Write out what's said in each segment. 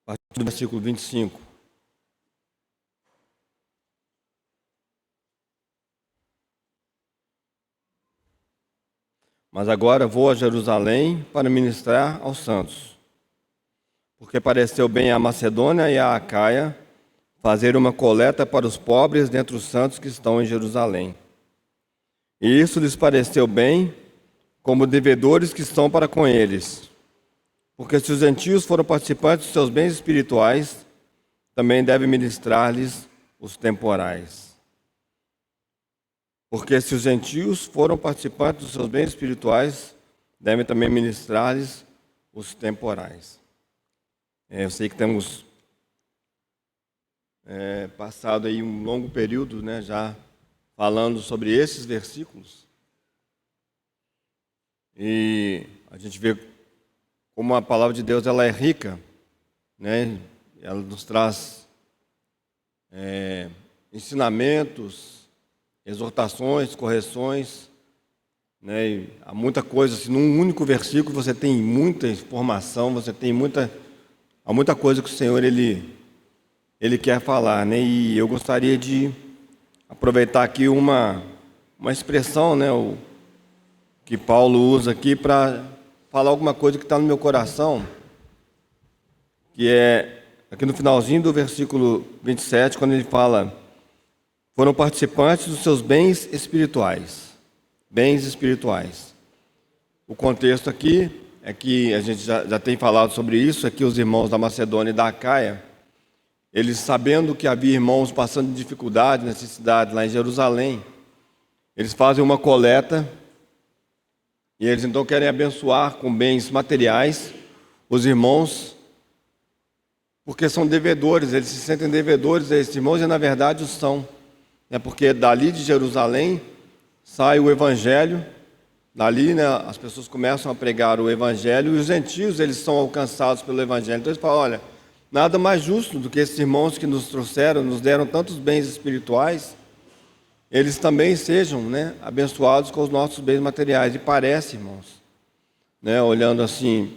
a partir do versículo 25. Mas agora vou a Jerusalém para ministrar aos santos, porque pareceu bem à Macedônia e à Acaia fazer uma coleta para os pobres dentre os santos que estão em Jerusalém. E isso lhes pareceu bem, como devedores que estão para com eles. Porque se os gentios foram participantes dos seus bens espirituais, também devem ministrar-lhes os temporais. Porque se os gentios foram participantes dos seus bens espirituais, devem também ministrar-lhes os temporais. Eu sei que temos passado aí um longo período, né, já falando sobre esses versículos. E a gente vê como a palavra de Deus ela é rica, né? Ela nos traz ensinamentos, exortações, correções, né? E há muita coisa, assim, num único versículo você tem muita informação, você tem há muita coisa que o Senhor ele quer falar, né? E eu gostaria de aproveitar aqui uma expressão, né, que Paulo usa aqui para falar alguma coisa que está no meu coração, que é aqui no finalzinho do versículo 27, quando ele fala: foram participantes dos seus bens espirituais. Bens espirituais. O contexto aqui é que a gente já tem falado sobre isso, aqui os irmãos da Macedônia e da Acaia, eles sabendo que havia irmãos passando dificuldade, necessidade lá em Jerusalém, eles fazem uma coleta e eles então querem abençoar com bens materiais os irmãos, porque são devedores, eles se sentem devedores a esses irmãos e na verdade o são. Porque dali de Jerusalém sai o Evangelho, dali, né, as pessoas começam a pregar o Evangelho e os gentios eles são alcançados pelo Evangelho. Então eles falam: olha, nada mais justo do que esses irmãos que nos trouxeram, nos deram tantos bens espirituais, eles também sejam, né, abençoados com os nossos bens materiais. E parece, irmãos, né, olhando assim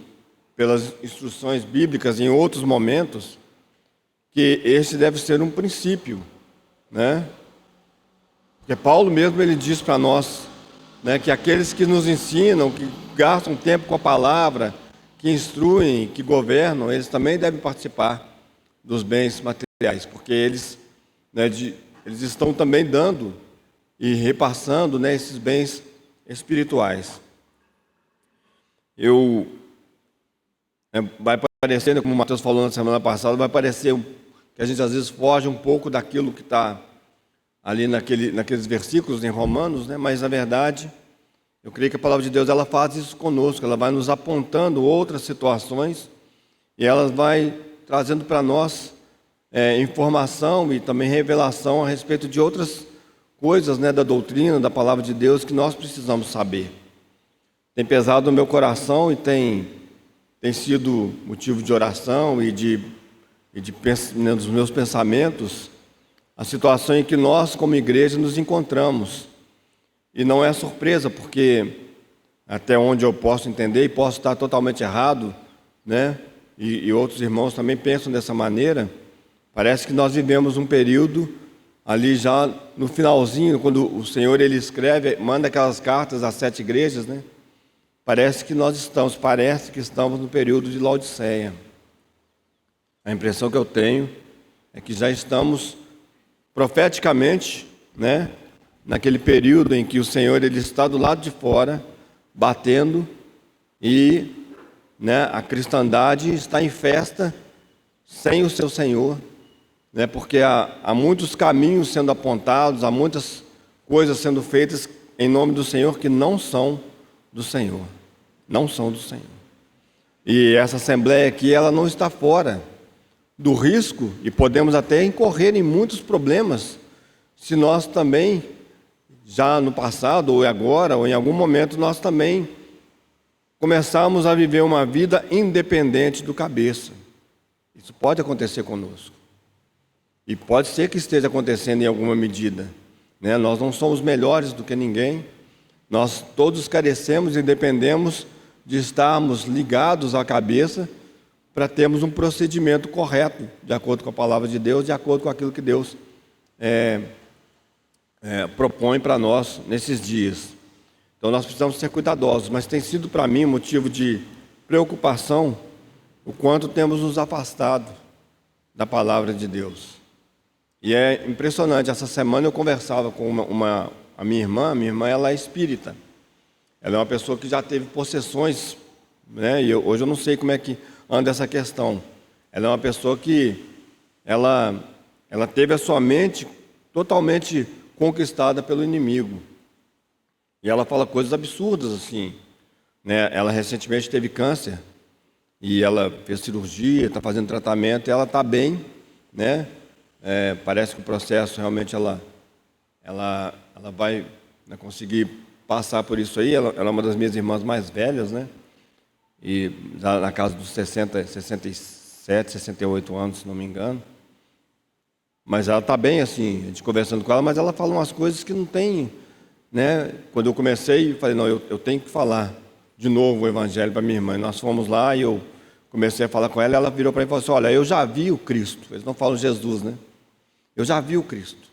pelas instruções bíblicas em outros momentos, que esse deve ser um princípio, né? Porque Paulo mesmo ele diz para nós, né, que aqueles que nos ensinam, que gastam tempo com a palavra, que instruem, que governam, eles também devem participar dos bens materiais, porque eles, né, eles estão também dando e repassando, né, esses bens espirituais. Vai parecer, né, como o Mateus falou na semana passada, vai parecer que a gente às vezes foge um pouco daquilo que está ali naqueles versículos em Romanos, né, mas na verdade eu creio que a palavra de Deus ela faz isso conosco, ela vai nos apontando outras situações e ela vai trazendo para nós informação e também revelação a respeito de outras coisas, né, da doutrina, da palavra de Deus que nós precisamos saber. Tem pesado no meu coração e tem sido motivo de oração e né, dos meus pensamentos a situação em que nós como igreja nos encontramos. E não é surpresa, porque até onde eu posso entender, e posso estar totalmente errado, né? E outros irmãos também pensam dessa maneira, parece que nós vivemos um período ali já no finalzinho, quando o Senhor ele escreve, manda aquelas cartas às 7 igrejas, né? Parece que estamos no período de Laodiceia. A impressão que eu tenho é que já estamos profeticamente, né, naquele período em que o Senhor ele está do lado de fora, batendo, e, né, a cristandade está em festa sem o seu Senhor, né, porque há muitos caminhos sendo apontados, há muitas coisas sendo feitas em nome do Senhor que não são do Senhor. Não são do Senhor. E essa assembleia aqui, ela não está fora do risco, e podemos até incorrer em muitos problemas, se nós também, já no passado, ou agora, ou em algum momento, nós também começarmos a viver uma vida independente do cabeça. Isso pode acontecer conosco. E pode ser que esteja acontecendo em alguma medida, né? Nós não somos melhores do que ninguém, nós todos carecemos e dependemos de estarmos ligados à cabeça, para termos um procedimento correto, de acordo com a palavra de Deus, de acordo com aquilo que Deus propõe para nós nesses dias. Então nós precisamos ser cuidadosos, mas tem sido para mim motivo de preocupação o quanto temos nos afastado da palavra de Deus. E é impressionante, essa semana eu conversava com a minha irmã ela é espírita. Ela é uma pessoa que já teve possessões, né? E hoje eu não sei como é que anda essa questão. Ela é uma pessoa que ela teve a sua mente totalmente conquistada pelo inimigo. E ela fala coisas absurdas assim, né? Ela recentemente teve câncer e ela fez cirurgia, está fazendo tratamento e ela está bem, né? Parece que o processo realmente ela vai, né, conseguir passar por isso aí. Ela é uma das minhas irmãs mais velhas, né? E já na casa dos 67, 68 anos, se não me engano. Mas ela está bem, assim, a gente conversando com ela, mas ela fala umas coisas que não tem, né? Quando eu comecei, eu falei, não, eu tenho que falar de novo o evangelho para minha irmã. E nós fomos lá e eu comecei a falar com ela, e ela virou para mim e falou assim, olha, eu já vi o Cristo. Eles não falam Jesus, né? Eu já vi o Cristo.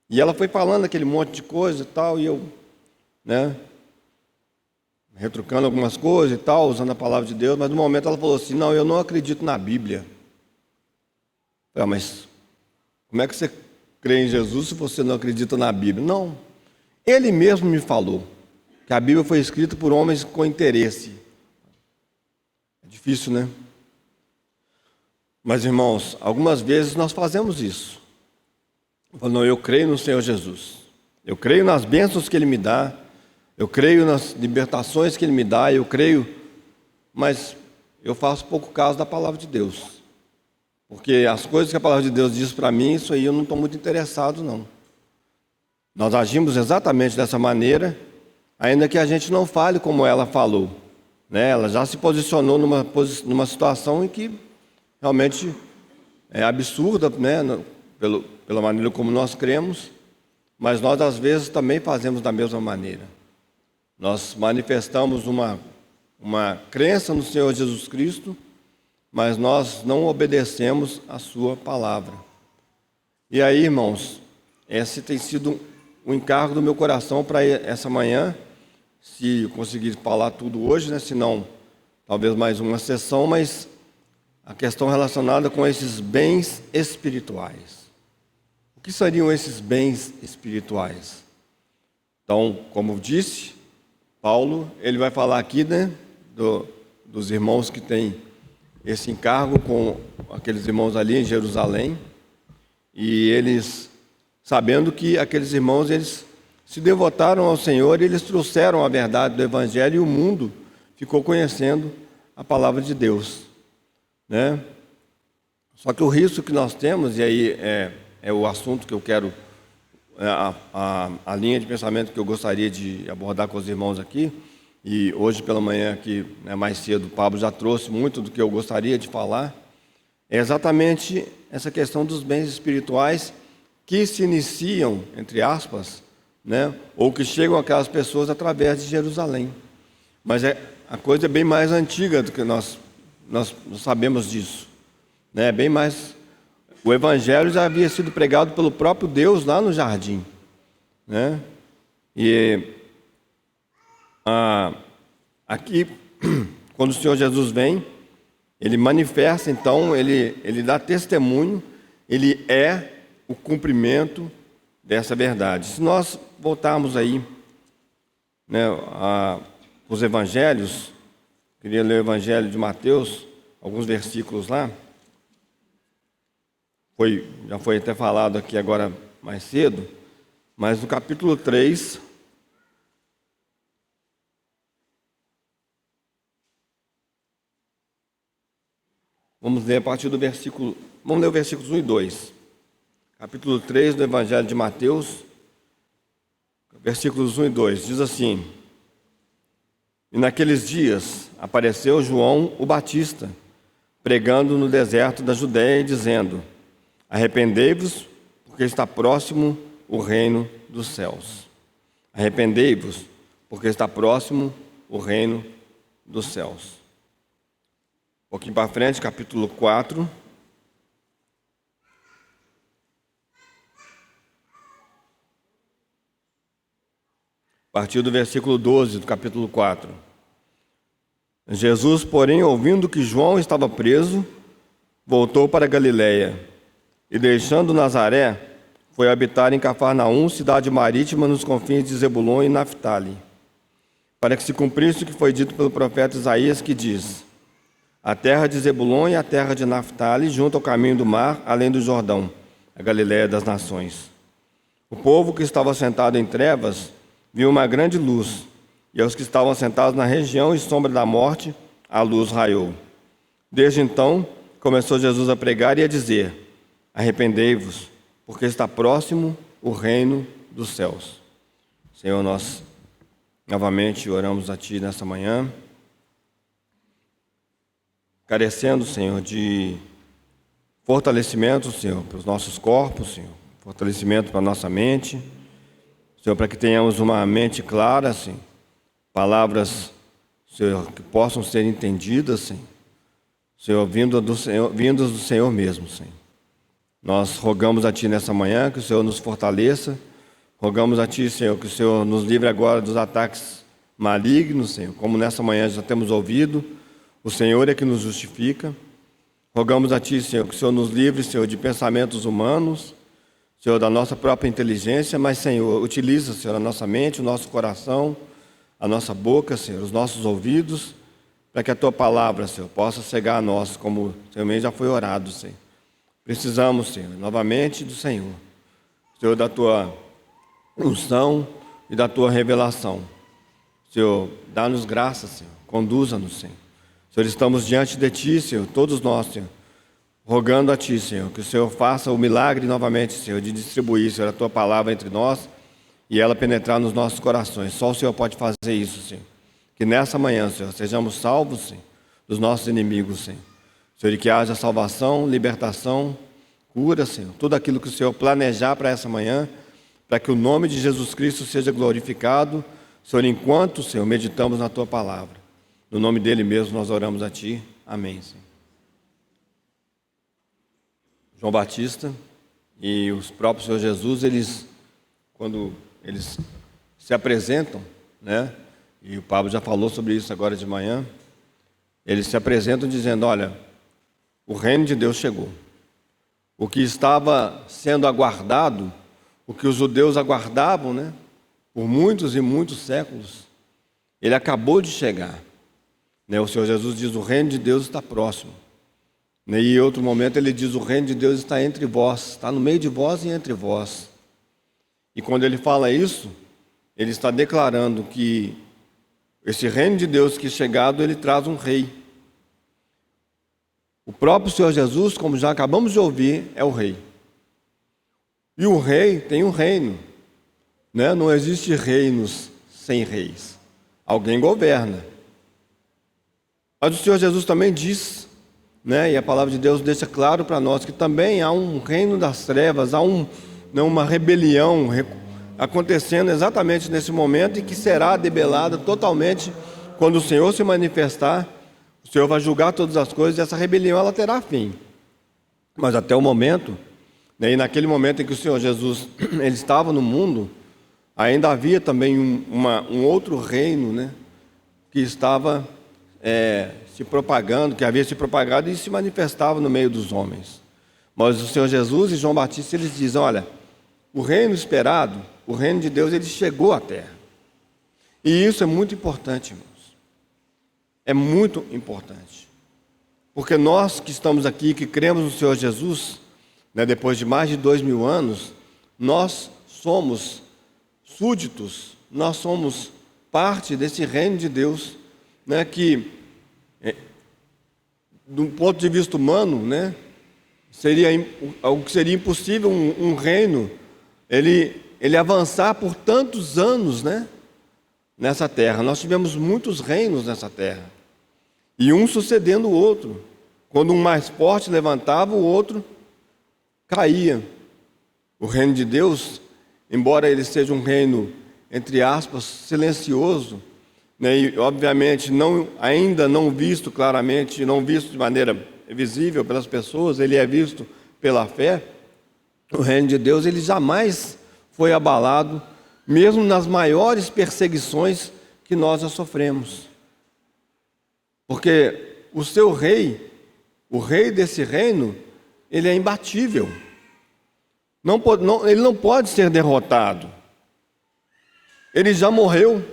E ela foi falando aquele monte de coisa e tal, e eu, né, retrucando algumas coisas e tal, usando a palavra de Deus, mas no momento ela falou assim, não, eu não acredito na Bíblia. Eu falei, mas como é que você crê em Jesus se você não acredita na Bíblia? Não, ele mesmo me falou que a Bíblia foi escrita por homens com interesse. É difícil, né? Mas, irmãos, algumas vezes nós fazemos isso. Eu falo, não, eu creio no Senhor Jesus. Eu creio nas bênçãos que Ele me dá. Eu creio nas libertações que Ele me dá. Eu creio, mas eu faço pouco caso da palavra de Deus. Porque as coisas que a palavra de Deus diz para mim, isso aí eu não estou muito interessado, não. Nós agimos exatamente dessa maneira, ainda que a gente não fale como ela falou, né? Ela já se posicionou numa situação em que realmente é absurda, né? Pela maneira como nós cremos, mas nós às vezes também fazemos da mesma maneira. Nós manifestamos uma crença no Senhor Jesus Cristo, mas nós não obedecemos a sua palavra. E aí, irmãos, esse tem sido o encargo do meu coração para essa manhã, se eu conseguir falar tudo hoje, né? Se não, talvez mais uma sessão, mas a questão relacionada com esses bens espirituais. O que seriam esses bens espirituais? Então, como eu disse, Paulo, ele vai falar aqui, né, dos irmãos que têm esse encargo com aqueles irmãos ali em Jerusalém, e eles, sabendo que aqueles irmãos, eles se devotaram ao Senhor, e eles trouxeram a verdade do Evangelho, e o mundo ficou conhecendo a palavra de Deus, né? Só que o risco que nós temos, e aí é o assunto que eu quero, a linha de pensamento que eu gostaria de abordar com os irmãos aqui, e hoje pela manhã aqui, né, mais cedo, o Pablo já trouxe muito do que eu gostaria de falar, é exatamente essa questão dos bens espirituais que se iniciam, entre aspas, né, ou que chegam àquelas pessoas através de Jerusalém. Mas a coisa é bem mais antiga do que nós sabemos disso, né, bem mais. O Evangelho já havia sido pregado pelo próprio Deus lá no jardim, né? E aqui, quando o Senhor Jesus vem, Ele manifesta, então, ele dá testemunho, Ele é o cumprimento dessa verdade. Se nós voltarmos aí, né, os Evangelhos, queria ler o Evangelho de Mateus, alguns versículos lá. Já foi até falado aqui agora mais cedo, mas no capítulo 3, vamos ler a partir do versículo, vamos ler o versículos 1 e 2. Capítulo 3 do Evangelho de Mateus, versículos 1 e 2, diz assim: E naqueles dias apareceu João o Batista, pregando no deserto da Judéia e dizendo: Arrependei-vos, porque está próximo o reino dos céus. Arrependei-vos, porque está próximo o reino dos céus. Um pouquinho para frente, capítulo 4. A partir do versículo 12 do capítulo 4. Jesus, porém, ouvindo que João estava preso, voltou para Galiléia e, deixando Nazaré, foi habitar em Cafarnaum, cidade marítima nos confins de Zebulon e Naftali, para que se cumprisse o que foi dito pelo profeta Isaías, que diz: a terra de Zebulon e a terra de Naftali, junto ao caminho do mar, além do Jordão, a Galiléia das nações. O povo que estava sentado em trevas viu uma grande luz, e aos que estavam sentados na região e sombra da morte, a luz raiou. Desde então, começou Jesus a pregar e a dizer: arrependei-vos, porque está próximo o reino dos céus. Senhor, nós novamente oramos a Ti nesta manhã, carecendo, Senhor, de fortalecimento, Senhor, para os nossos corpos, Senhor, fortalecimento para a nossa mente, Senhor, para que tenhamos uma mente clara, Senhor, palavras, Senhor, que possam ser entendidas, Senhor, vindas do Senhor mesmo, Senhor. Nós rogamos a Ti nessa manhã que o Senhor nos fortaleça, rogamos a Ti, Senhor, que o Senhor nos livre agora dos ataques malignos, Senhor, como nessa manhã já temos ouvido, o Senhor é que nos justifica. Rogamos a Ti, Senhor, que o Senhor nos livre, Senhor, de pensamentos humanos, Senhor, da nossa própria inteligência, mas, Senhor, utiliza, Senhor, a nossa mente, o nosso coração, a nossa boca, Senhor, os nossos ouvidos, para que a Tua palavra, Senhor, possa chegar a nós, como o Senhor mesmo já foi orado, Senhor. Precisamos, Senhor, novamente do Senhor, Senhor, da Tua unção e da Tua revelação. Senhor, dá-nos graça, Senhor, conduza-nos, Senhor. Senhor, estamos diante de Ti, Senhor, todos nós, Senhor, rogando a Ti, Senhor, que o Senhor faça o milagre novamente, Senhor, de distribuir, Senhor, a Tua palavra entre nós e ela penetrar nos nossos corações. Só o Senhor pode fazer isso, Senhor. Que nessa manhã, Senhor, sejamos salvos, Senhor, dos nossos inimigos, Senhor. Senhor, e que haja salvação, libertação, cura, Senhor, tudo aquilo que o Senhor planejar para essa manhã, para que o nome de Jesus Cristo seja glorificado, Senhor, enquanto, Senhor, meditamos na Tua palavra. No nome dEle mesmo nós oramos a Ti. Amém, Senhor. João Batista e os próprios Senhor Jesus, quando eles se apresentam, né? E o Pablo já falou sobre isso agora de manhã. Eles se apresentam dizendo: olha, o reino de Deus chegou. O que estava sendo aguardado, o que os judeus aguardavam, né? Por muitos e muitos séculos, ele acabou de chegar. O Senhor Jesus diz: o reino de Deus está próximo. E em outro momento ele diz: o reino de Deus está entre vós, está no meio de vós e entre vós. E quando ele fala isso, ele está declarando que esse reino de Deus que é chegado, ele traz um rei. O próprio Senhor Jesus, como já acabamos de ouvir, é o rei. E o rei tem um reino, né? Não existe reinos sem reis. Alguém governa. Mas o Senhor Jesus também diz, né? E a palavra de Deus deixa claro para nós que também há um reino das trevas, há uma rebelião acontecendo exatamente nesse momento, e que será debelada totalmente quando o Senhor se manifestar. O Senhor vai julgar todas as coisas e essa rebelião ela terá fim. Mas até o momento, né, e naquele momento em que o Senhor Jesus ele estava no mundo, ainda havia também um outro reino, né, que estava se propagando, que havia se propagado e se manifestava no meio dos homens. Mas o Senhor Jesus e João Batista, eles dizem: olha, o reino esperado, o reino de Deus, ele chegou à terra. E isso é muito importante, irmãos. É muito importante. Porque nós que estamos aqui, que cremos no Senhor Jesus, né, depois de mais de 2000 anos, nós somos súditos, nós somos parte desse reino de Deus, né, que, do ponto de vista humano, né, o que seria impossível um reino, ele avançar por tantos anos, né, nessa terra. Nós tivemos muitos reinos nessa terra, e um sucedendo o outro. Quando um mais forte levantava, o outro caía. O reino de Deus, embora ele seja um reino, entre aspas, silencioso, né, e obviamente ainda não visto claramente, não visto de maneira visível pelas pessoas, ele é visto pela fé. O reino de Deus, ele jamais foi abalado, mesmo nas maiores perseguições que nós já sofremos. Porque o seu rei, o rei desse reino, ele é imbatível. Ele não pode ser derrotado. Ele já morreu.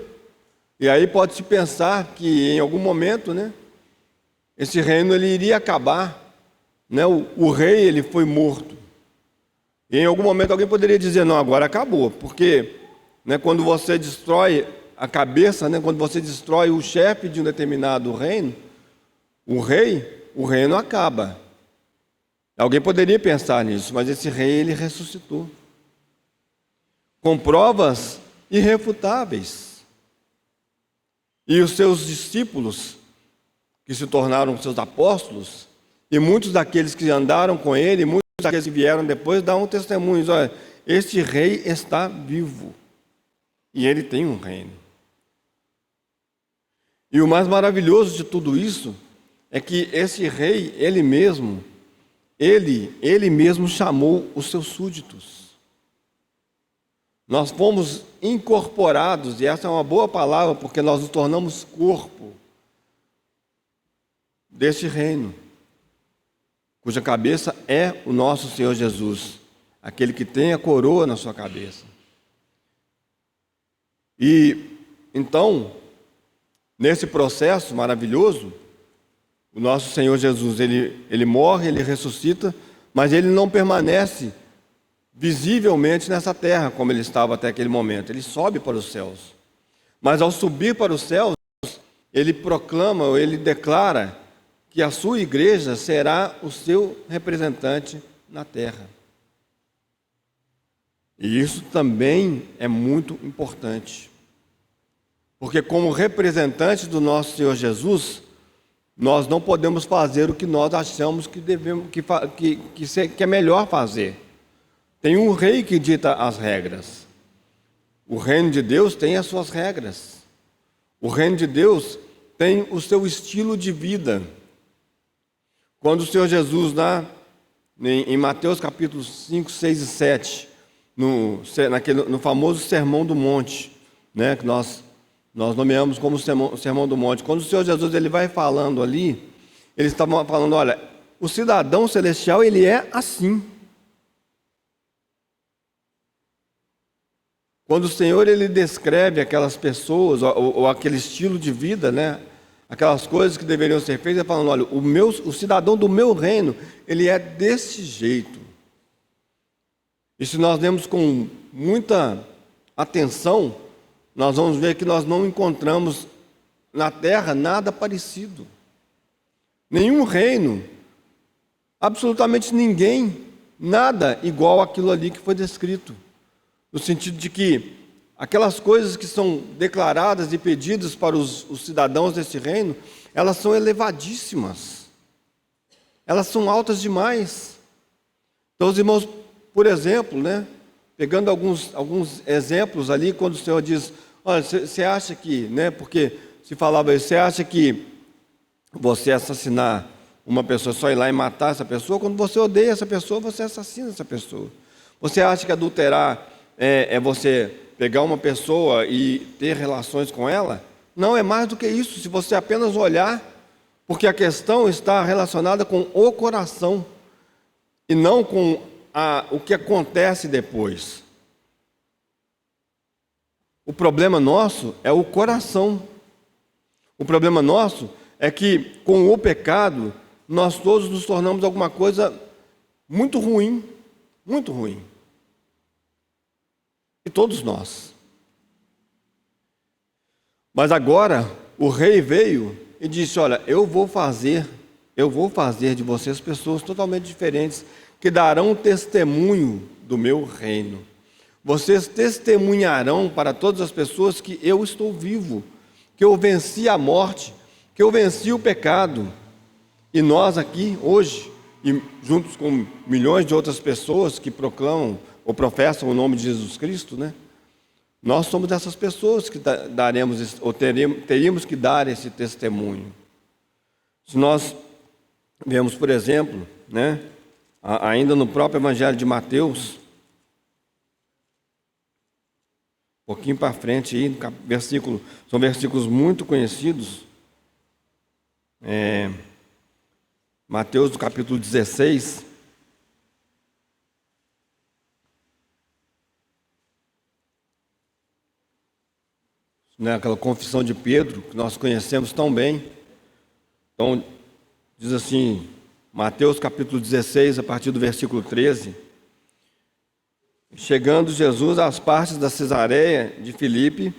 E aí pode-se pensar que em algum momento, né, esse reino ele iria acabar. Né? O rei ele foi morto. E em algum momento alguém poderia dizer, não, agora acabou. Porque, né, quando você destrói a cabeça, né, quando você destrói o chefe de um determinado reino, o reino acaba. Alguém poderia pensar nisso, mas esse rei ele ressuscitou. Com provas irrefutáveis. E os seus discípulos, que se tornaram seus apóstolos, e muitos daqueles que andaram com ele, muitos daqueles que vieram depois, dão um testemunho. Olha, este rei está vivo. E ele tem um reino. E o mais maravilhoso de tudo isso é que esse rei, ele mesmo chamou os seus súditos. Nós fomos incorporados, e essa é uma boa palavra, porque nós nos tornamos corpo deste reino, cuja cabeça é o nosso Senhor Jesus, aquele que tem a coroa na sua cabeça. E então, nesse processo maravilhoso, o nosso Senhor Jesus, ele morre, ele ressuscita, mas ele não permanece visivelmente nessa terra, como ele estava até aquele momento. Ele sobe para os céus. Mas ao subir para os céus, ele proclama, ele declara que a sua igreja será o seu representante na terra. E isso também é muito importante. Porque como representantes do nosso Senhor Jesus, nós não podemos fazer o que nós achamos que devemos, que é melhor fazer. Tem um rei que dita as regras. O reino de Deus tem as suas regras. O reino de Deus tem o seu estilo de vida. Quando o Senhor Jesus, em Mateus capítulos 5, 6 e 7, no famoso Sermão do Monte, né, que nós nomeamos como Sermão do Monte, quando o Senhor Jesus ele vai falando ali, ele estava falando, olha, o cidadão celestial ele é assim. Quando o Senhor ele descreve aquelas pessoas, ou aquele estilo de vida, né, aquelas coisas que deveriam ser feitas, ele falando, olha, o cidadão do meu reino, ele é desse jeito. E se nós vemos com muita atenção, nós vamos ver que nós não encontramos na terra nada parecido. Nenhum reino, absolutamente ninguém, nada igual àquilo ali que foi descrito. No sentido de que aquelas coisas que são declaradas e pedidas para os cidadãos desse reino, elas são elevadíssimas. Elas são altas demais. Então, os irmãos, por exemplo, né, pegando alguns exemplos ali, quando o Senhor diz, olha, você acha que, né, porque se falava isso, você acha que você assassinar uma pessoa, só ir lá e matar essa pessoa, quando você odeia essa pessoa, você assassina essa pessoa. Você acha que adulterar é você pegar uma pessoa e ter relações com ela? Não, é mais do que isso, se você apenas olhar, porque a questão está relacionada com o coração, e não com o que acontece depois. O problema nosso é o coração. O problema nosso é que, com o pecado, nós todos nos tornamos alguma coisa muito ruim, muito ruim. E todos nós. Mas agora, o rei veio e disse, olha, eu vou fazer de vocês pessoas totalmente diferentes, que darão testemunho do meu reino. Vocês testemunharão para todas as pessoas que eu estou vivo, que eu venci a morte, que eu venci o pecado. E nós aqui, hoje, e juntos com milhões de outras pessoas que proclamam ou professam o nome de Jesus Cristo, né? Nós somos essas pessoas que daremos, ou teríamos que dar esse testemunho. Se nós vemos, por exemplo, né, ainda no próprio Evangelho de Mateus, um pouquinho para frente, aí, são versículos muito conhecidos. Mateus, do capítulo 16. Né, aquela confissão de Pedro, que nós conhecemos tão bem. Então, diz assim, Mateus capítulo 16, a partir do versículo 13. Chegando Jesus às partes da Cesareia de Filipe,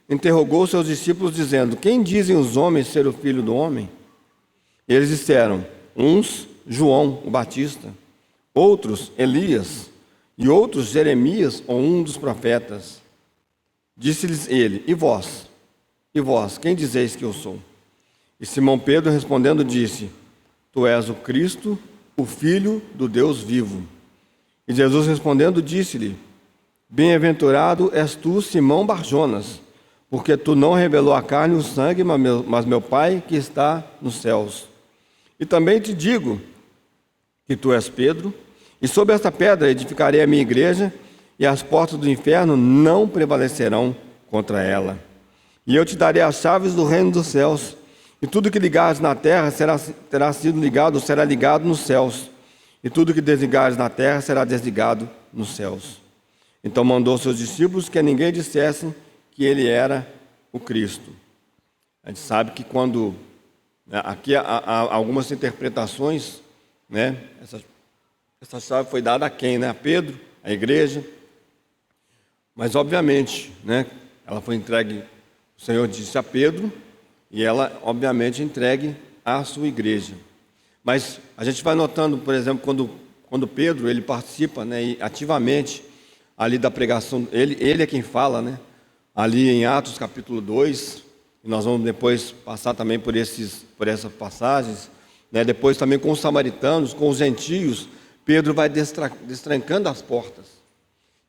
interrogou seus discípulos, dizendo: quem dizem os homens ser o Filho do Homem? Eles disseram: uns, João o Batista, outros, Elias, e outros, Jeremias ou um dos profetas. Disse-lhes ele: e vós? E vós, quem dizeis que eu sou? E Simão Pedro respondendo disse: tu és o Cristo, o Filho do Deus vivo. E Jesus respondendo disse-lhe: bem-aventurado és tu, Simão Barjonas, porque tu não revelou a carne e o sangue, mas meu Pai que está nos céus. E também te digo que tu és Pedro, e sobre esta pedra edificarei a minha igreja, e as portas do inferno não prevalecerão contra ela. E eu te darei as chaves do reino dos céus, e tudo que ligares na terra será ligado nos céus, e tudo que desligares na terra será desligado nos céus. Então mandou seus discípulos que a ninguém dissessem que ele era o Cristo. A gente sabe que quando... Aqui há algumas interpretações, né? Essa chave foi dada a quem, né? A Pedro, a igreja. Mas, obviamente, né, ela foi entregue, o Senhor disse a Pedro, e ela, obviamente, entregue à sua igreja. Mas a gente vai notando, por exemplo, quando Pedro ele participa, né, ativamente ali da pregação, ele é quem fala, né, ali em Atos capítulo 2, e nós vamos depois passar também por essas passagens, né, depois também com os samaritanos, com os gentios, Pedro vai destrancando as portas.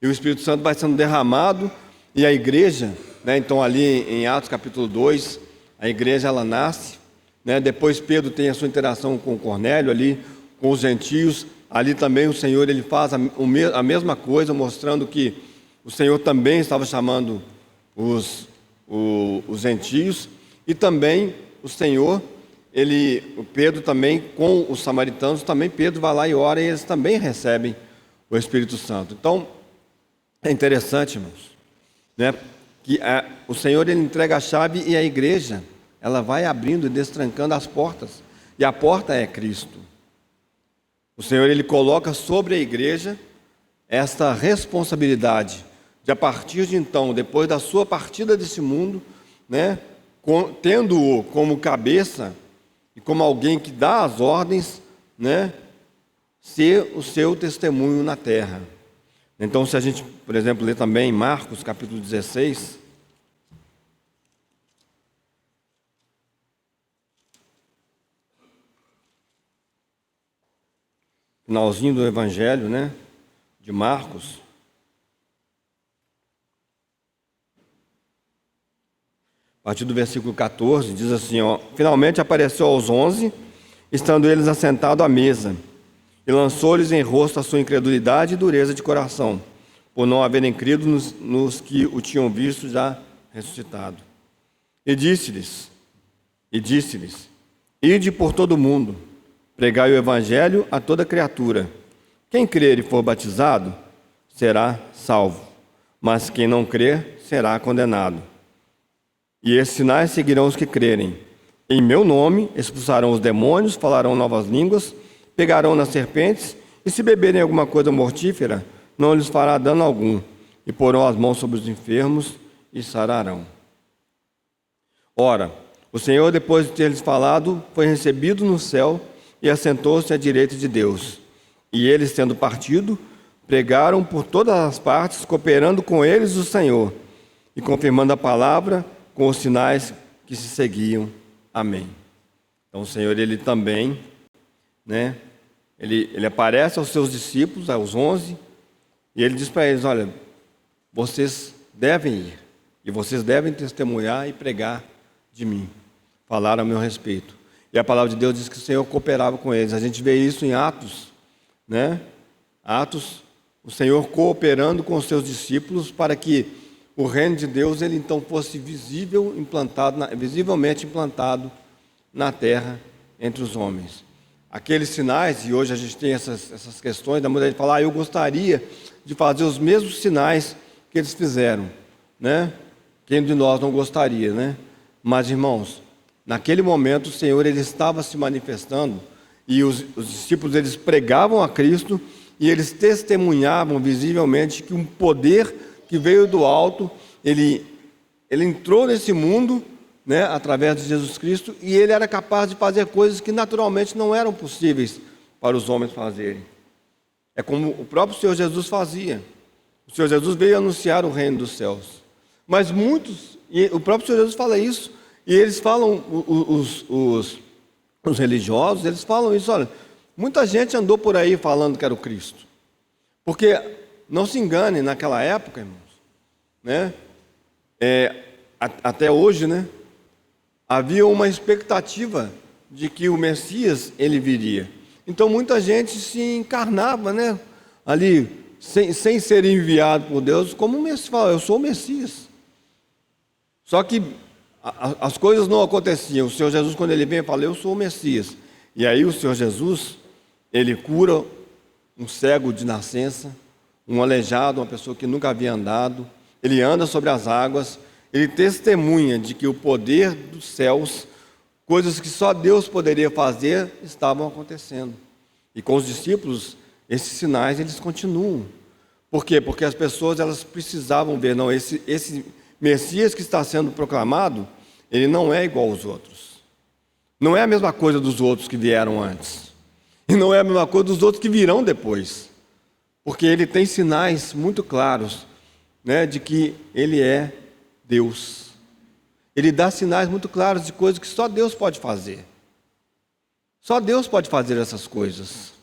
E o Espírito Santo vai sendo derramado, e a igreja, né, então ali em Atos capítulo 2, a igreja ela nasce, né, depois Pedro tem a sua interação com Cornélio ali, com os gentios, ali também o Senhor ele faz a mesma coisa, mostrando que o Senhor também estava chamando os gentios, e também o Senhor, o Pedro também, com os samaritanos, também Pedro vai lá e ora, e eles também recebem o Espírito Santo. Então, é interessante, irmãos, né, que o Senhor ele entrega a chave e a igreja, ela vai abrindo e destrancando as portas, e a porta é Cristo. O Senhor ele coloca sobre a igreja esta responsabilidade de, a partir de então, depois da sua partida desse mundo, né, tendo-o como cabeça e como alguém que dá as ordens, né, ser o seu testemunho na terra. Então, se a gente, por exemplo, ler também em Marcos, capítulo 16, finalzinho do Evangelho, né, de Marcos, a partir do versículo 14, diz assim, ó: finalmente apareceu aos 11, estando eles assentados à mesa, e lançou-lhes em rosto a sua incredulidade e dureza de coração, por não haverem crido nos que o tinham visto já ressuscitado. E disse-lhes, ide por todo o mundo, pregai o evangelho a toda criatura. Quem crer e for batizado, será salvo, mas quem não crer, será condenado. E esses sinais seguirão os que crerem. Em meu nome expulsarão os demônios, falarão novas línguas, pegarão nas serpentes, e se beberem alguma coisa mortífera, não lhes fará dano algum, e porão as mãos sobre os enfermos e sararão. Ora, o Senhor, depois de ter lhes falado, foi recebido no céu e assentou-se à direita de Deus. E eles, tendo partido, pregaram por todas as partes, cooperando com eles o Senhor, e confirmando a palavra com os sinais que se seguiam. Amém. Então o Senhor, ele também, né, ele aparece aos seus discípulos, aos 11, e ele diz para eles: olha, vocês devem ir, e vocês devem testemunhar e pregar de mim, falar a meu respeito. E a palavra de Deus diz que o Senhor cooperava com eles. A gente vê isso em Atos, né? Atos, o Senhor cooperando com os seus discípulos para que o reino de Deus ele então fosse visivelmente implantado na terra entre os homens. Aqueles sinais, e hoje a gente tem essas questões da mulher de falar, eu gostaria de fazer os mesmos sinais que eles fizeram, né? Quem de nós não gostaria, né? Mas, irmãos, naquele momento o Senhor ele estava se manifestando e os discípulos eles pregavam a Cristo e eles testemunhavam visivelmente que um poder que veio do alto, ele entrou nesse mundo, né, através de Jesus Cristo, e ele era capaz de fazer coisas que naturalmente não eram possíveis para os homens fazerem. É como o próprio Senhor Jesus fazia. O Senhor Jesus veio anunciar o reino dos céus. Mas muitos, e o próprio Senhor Jesus fala isso, e eles falam, os religiosos, eles falam isso, olha, muita gente andou por aí falando que era o Cristo. Porque, não se engane, naquela época, irmãos, né, até hoje, né, havia uma expectativa de que o Messias ele viria. Então muita gente se encarnava, né, ali, sem ser enviado por Deus, como o Messias fala, eu sou o Messias. Só que as coisas não aconteciam. O Senhor Jesus, quando ele vem, fala, eu sou o Messias. E aí o Senhor Jesus, ele cura um cego de nascença, um aleijado, uma pessoa que nunca havia andado, ele anda sobre as águas, ele testemunha de que o poder dos céus, coisas que só Deus poderia fazer, estavam acontecendo. E com os discípulos, esses sinais, eles continuam. Por quê? Porque as pessoas, elas precisavam ver, não, esse Messias que está sendo proclamado, ele não é igual aos outros. Não é a mesma coisa dos outros que vieram antes. E não é a mesma coisa dos outros que virão depois. Porque ele tem sinais muito claros, né, de que ele é Deus. Ele dá sinais muito claros de coisas que só Deus pode fazer. Só Deus pode fazer essas coisas.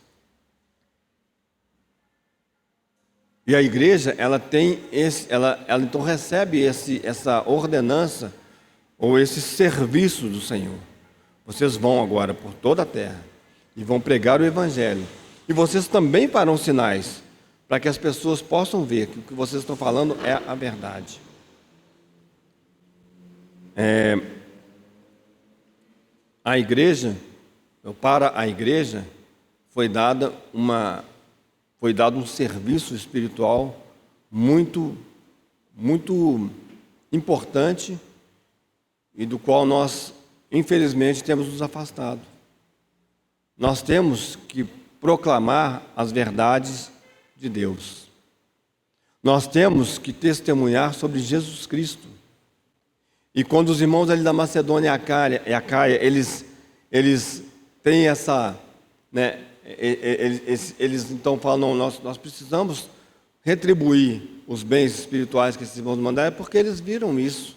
E a igreja, ela tem ela então recebe essa ordenança ou esse serviço do Senhor. Vocês vão agora por toda a terra e vão pregar o evangelho. E vocês também farão sinais para que as pessoas possam ver que o que vocês estão falando é a verdade. A igreja, para a igreja, foi dado um serviço espiritual muito, muito importante e do qual nós, infelizmente, temos nos afastado. Nós temos que proclamar as verdades de Deus. Nós temos que testemunhar sobre Jesus Cristo. E quando os irmãos ali da Macedônia e Acaia, eles têm essa, né, eles então falam, não, nós precisamos retribuir os bens espirituais que esses irmãos mandaram, porque eles viram isso.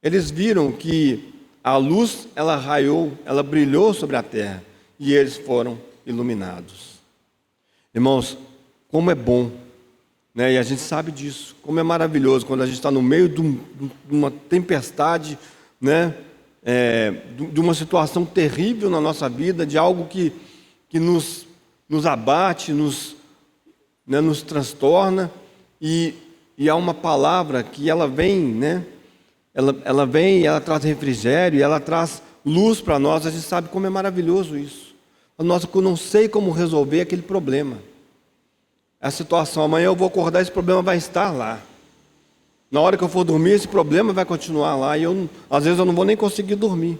Eles viram que a luz, ela raiou, ela brilhou sobre a terra, e eles foram iluminados. Irmãos, como é bom, né? E a gente sabe disso, como é maravilhoso quando a gente está no meio de uma tempestade, né? De uma situação terrível na nossa vida, de algo que nos abate, nos transtorna, e há uma palavra que ela vem, né? Ela vem, ela traz refrigério, ela traz luz para nós. A gente sabe como é maravilhoso isso. Nossa, eu não sei como resolver aquele problema. A situação, amanhã eu vou acordar, esse problema vai estar lá. Na hora que eu for dormir, esse problema vai continuar lá, e às vezes eu não vou nem conseguir dormir.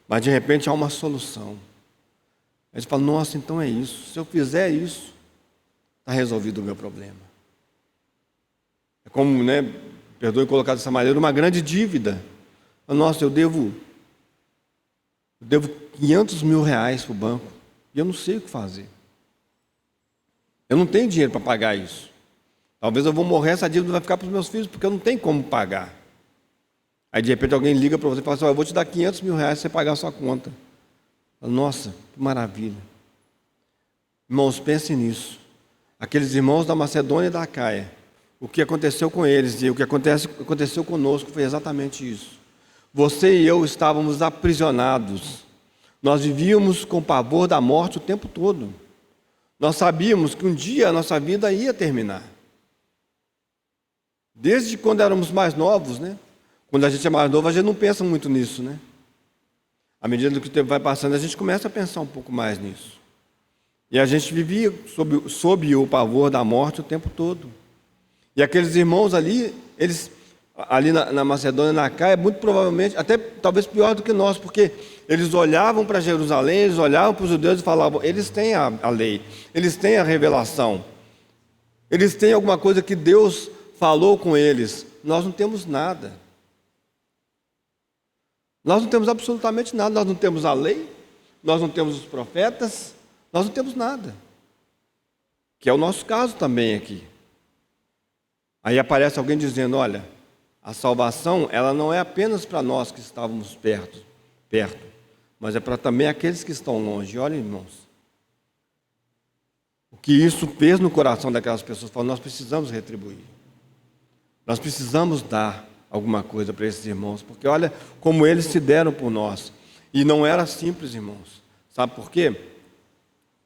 Mas de repente há uma solução. A gente fala, nossa, então é isso. Se eu fizer isso, está resolvido o meu problema. É como, né, perdoe colocar dessa maneira, uma grande dívida. Nossa, eu devo 500 mil reais para o banco, e eu não sei o que fazer. Eu não tenho dinheiro para pagar isso. Talvez eu vou morrer, essa dívida vai ficar para os meus filhos, porque eu não tenho como pagar. Aí de repente alguém liga para você e fala assim, eu vou te dar 500 mil reais para você pagar a sua conta. Nossa, que maravilha. Irmãos, pensem nisso. Aqueles irmãos da Macedônia e da Acaia o que aconteceu com eles e o que aconteceu conosco foi exatamente isso. Você e eu estávamos aprisionados. Nós vivíamos com pavor da morte o tempo todo. Nós sabíamos que um dia a nossa vida ia terminar. Desde quando éramos mais novos, né? Quando a gente é mais novo, a gente não pensa muito nisso, né? À medida que o tempo vai passando, a gente começa a pensar um pouco mais nisso. E a gente vivia sob o pavor da morte o tempo todo. E aqueles irmãos ali, eles ali na Macedônia, na Caia, muito provavelmente, até talvez pior do que nós, porque eles olhavam para Jerusalém, eles olhavam para os judeus e falavam, eles têm a lei, eles têm a revelação, eles têm alguma coisa que Deus falou com eles. Nós não temos nada. Nós não temos absolutamente nada. Nós não temos a lei, nós não temos os profetas, nós não temos nada. Que é o nosso caso também aqui. Aí aparece alguém dizendo, olha, a salvação, ela não é apenas para nós que estávamos perto, mas é para também aqueles que estão longe. Olha, irmãos, o que isso fez no coração daquelas pessoas, falando, nós precisamos retribuir. Nós precisamos dar alguma coisa para esses irmãos, porque olha como eles se deram por nós. E não era simples, irmãos. Sabe por quê?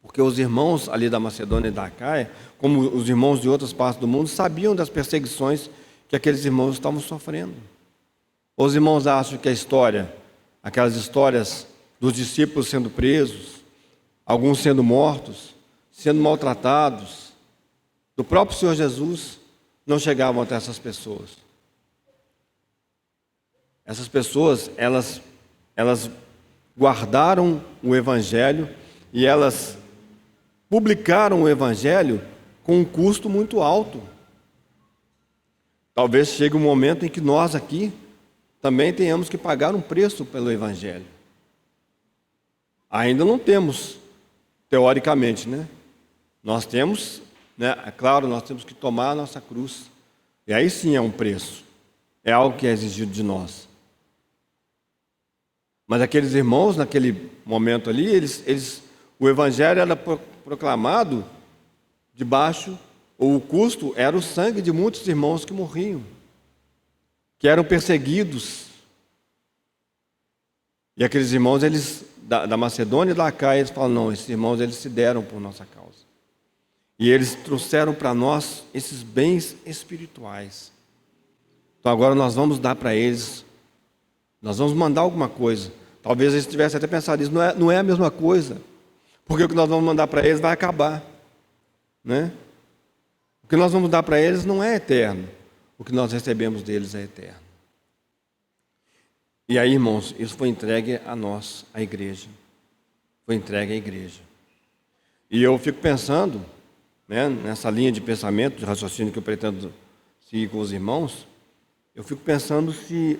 Porque os irmãos ali da Macedônia e da Acaia, como os irmãos de outras partes do mundo, sabiam das perseguições que aqueles irmãos estavam sofrendo. Os irmãos acham que a história, aquelas histórias dos discípulos sendo presos, alguns sendo mortos, sendo maltratados, do próprio Senhor Jesus, não chegavam até essas pessoas. Essas pessoas, elas guardaram o Evangelho e elas publicaram o Evangelho com um custo muito alto. Talvez chegue um momento em que nós aqui também tenhamos que pagar um preço pelo Evangelho. Ainda não temos, teoricamente, né? Nós temos, né? É claro, nós temos que tomar a nossa cruz. E aí sim é um preço. É algo que é exigido de nós. Mas aqueles irmãos, naquele momento ali, o Evangelho era proclamado debaixo, ou o custo era o sangue de muitos irmãos que morriam, que eram perseguidos. E aqueles irmãos, eles da Macedônia e da Acaia, eles falam, não, esses irmãos, eles se deram por nossa causa. E eles trouxeram para nós esses bens espirituais. Então agora nós vamos dar para eles, nós vamos mandar alguma coisa. Talvez eles tivessem até pensado isso, não é a mesma coisa, porque o que nós vamos mandar para eles vai acabar, né? O que nós vamos dar para eles não é eterno, o que nós recebemos deles é eterno. E aí, irmãos, isso foi entregue a nós, a igreja. Foi entregue à igreja. E eu fico pensando, né, nessa linha de pensamento, de raciocínio que eu pretendo seguir com os irmãos, eu fico pensando se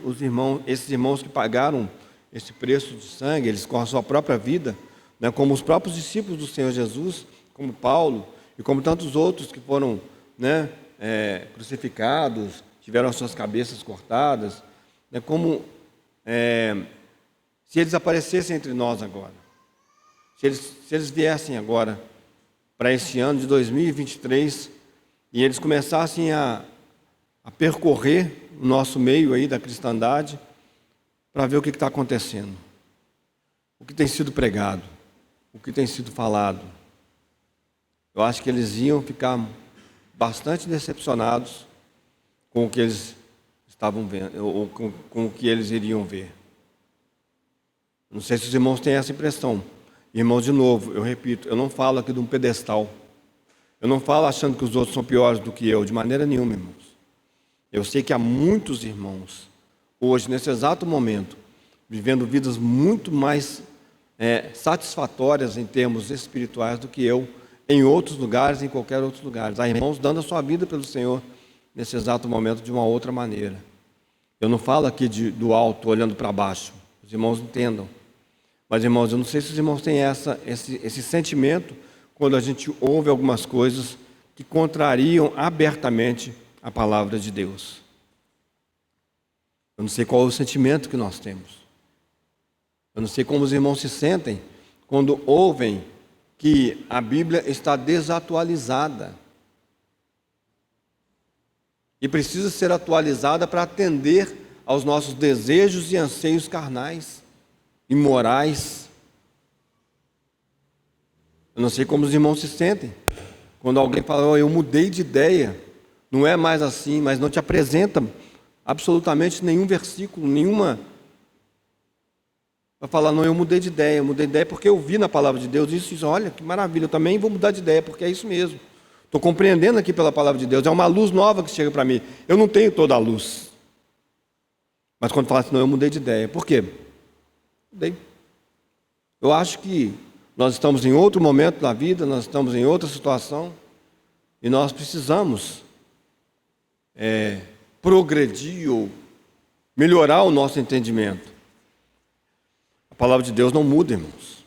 esses irmãos que pagaram esse preço de sangue, eles com a sua própria vida, né, como os próprios discípulos do Senhor Jesus, como Paulo e como tantos outros que foram, né, crucificados, tiveram as suas cabeças cortadas, né, se eles aparecessem entre nós agora, se eles viessem agora para esse ano de 2023 e eles começassem a percorrer o nosso meio aí da cristandade para ver o que está acontecendo, o que tem sido pregado, o que tem sido falado. Eu acho que eles iam ficar bastante decepcionados com o que eles estavam vendo, ou com o que eles iriam ver. Não sei se os irmãos têm essa impressão. Irmãos, de novo, eu repito, eu não falo aqui de um pedestal. Eu não falo achando que os outros são piores do que eu, de maneira nenhuma, irmãos. Eu sei que há muitos irmãos, hoje, nesse exato momento, vivendo vidas muito mais satisfatórias em termos espirituais do que eu, em outros lugares, em qualquer outro lugar. Há irmãos dando a sua vida pelo Senhor nesse exato momento de uma outra maneira. Eu não falo aqui do alto, olhando para baixo. Os irmãos entendam. Mas, irmãos, eu não sei se os irmãos têm esse sentimento quando a gente ouve algumas coisas que contrariam abertamente a palavra de Deus. Eu não sei qual é o sentimento que nós temos. Eu não sei como os irmãos se sentem quando ouvem que a Bíblia está desatualizada. e precisa ser atualizada para atender aos nossos desejos e anseios carnais e morais. Eu não sei como os irmãos se sentem quando alguém fala: "Oh, eu mudei de ideia, não é mais assim", mas não te apresenta absolutamente nenhum versículo, nenhuma, para falar: "Não, eu mudei de ideia porque eu vi na palavra de Deus isso, olha que maravilha, eu também vou mudar de ideia, porque é isso mesmo. Estou compreendendo aqui pela palavra de Deus, é uma luz nova que chega para mim. Eu não tenho toda a luz." Mas quando fala assim: "Não, eu mudei de ideia", por quê? Mudei. Eu acho que nós estamos em outro momento da vida, nós estamos em outra situação, e nós precisamos progredir ou melhorar o nosso entendimento. A palavra de Deus não muda, irmãos.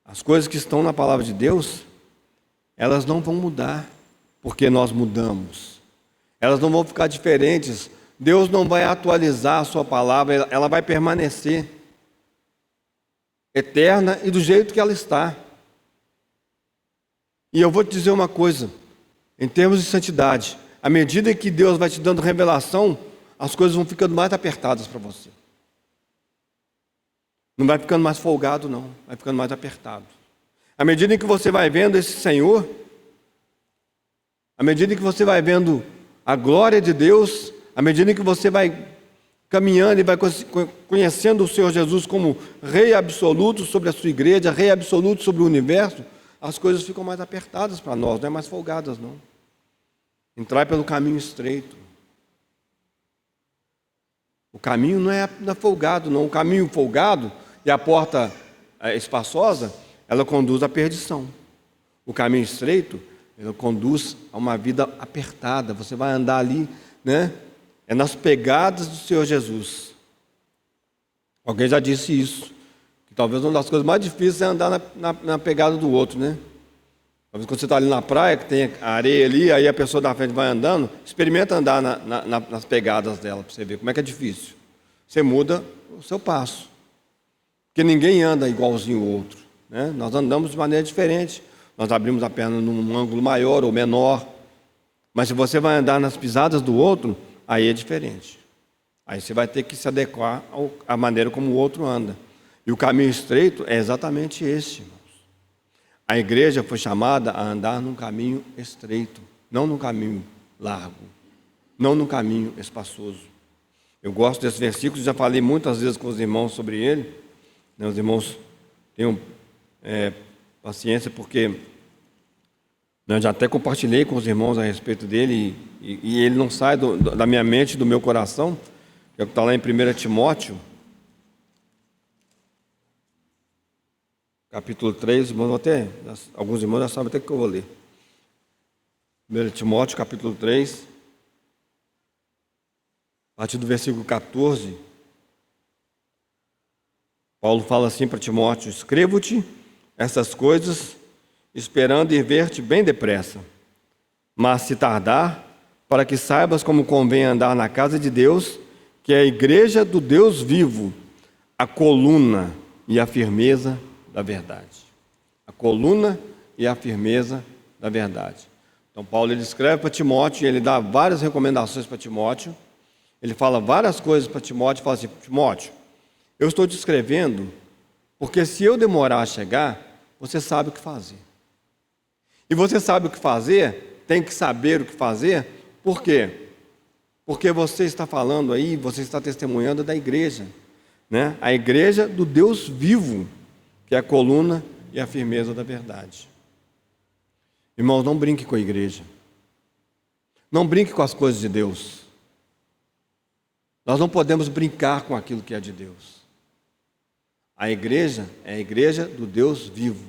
As coisas que estão na palavra de Deus, elas não vão mudar porque nós mudamos. Elas não vão ficar diferentes. Deus não vai atualizar a sua palavra, ela vai permanecer eterna e do jeito que ela está. E eu vou te dizer uma coisa, em termos de santidade, à medida que Deus vai te dando revelação, as coisas vão ficando mais apertadas para você. Não vai ficando mais folgado, não, vai ficando mais apertado. À medida em que você vai vendo esse Senhor, à medida em que você vai vendo a glória de Deus, à medida em que você vai caminhando e vai conhecendo o Senhor Jesus como Rei absoluto sobre a sua igreja, Rei absoluto sobre o universo, as coisas ficam mais apertadas para nós, não é mais folgadas, não. Entrar pelo caminho estreito. O caminho não é folgado, não. O caminho folgado e a porta espaçosa, ela conduz à perdição. O caminho estreito, ele conduz a uma vida apertada. Você vai andar ali, né? É nas pegadas do Senhor Jesus. Alguém já disse isso, que talvez uma das coisas mais difíceis é andar na pegada do outro, né? Talvez quando você está ali na praia, que tem a areia ali, aí a pessoa da frente vai andando, experimenta andar nas pegadas dela, para você ver como é que é difícil. Você muda o seu passo, porque ninguém anda igualzinho o outro, né? Nós andamos de maneira diferente, nós abrimos a perna num ângulo maior ou menor, mas se você vai andar nas pisadas do outro, aí é diferente. Aí você vai ter que se adequar à maneira como o outro anda. E o caminho estreito é exatamente esse, irmãos. A igreja foi chamada a andar num caminho estreito, não num caminho largo, não num caminho espaçoso. Eu gosto desse versículo, já falei muitas vezes com os irmãos sobre ele, né? Os irmãos tenham paciência, porque eu já até compartilhei com os irmãos a respeito dele, e ele não sai da minha mente, do meu coração, que é o que está lá em 1 Timóteo, capítulo 3, alguns irmãos já sabem até que eu vou ler. 1 Timóteo, capítulo 3, a partir do versículo 14, Paulo fala assim para Timóteo: "Escrevo-te essas coisas, esperando ir ver-te bem depressa. Mas se tardar, para que saibas como convém andar na casa de Deus, que é a igreja do Deus vivo, a coluna e a firmeza da verdade." A coluna e a firmeza da verdade. Então Paulo, ele escreve para Timóteo, ele dá várias recomendações para Timóteo, ele fala várias coisas para Timóteo, fala assim: "Timóteo, eu estou te escrevendo, porque se eu demorar a chegar, você sabe o que fazer. E você sabe o que fazer, tem que saber o que fazer, por quê? Porque você está falando aí, você está testemunhando da igreja, né? A igreja do Deus vivo, que é a coluna e a firmeza da verdade." Irmãos, não brinque com a igreja. Não brinque com as coisas de Deus. Nós não podemos brincar com aquilo que é de Deus. A igreja é a igreja do Deus vivo,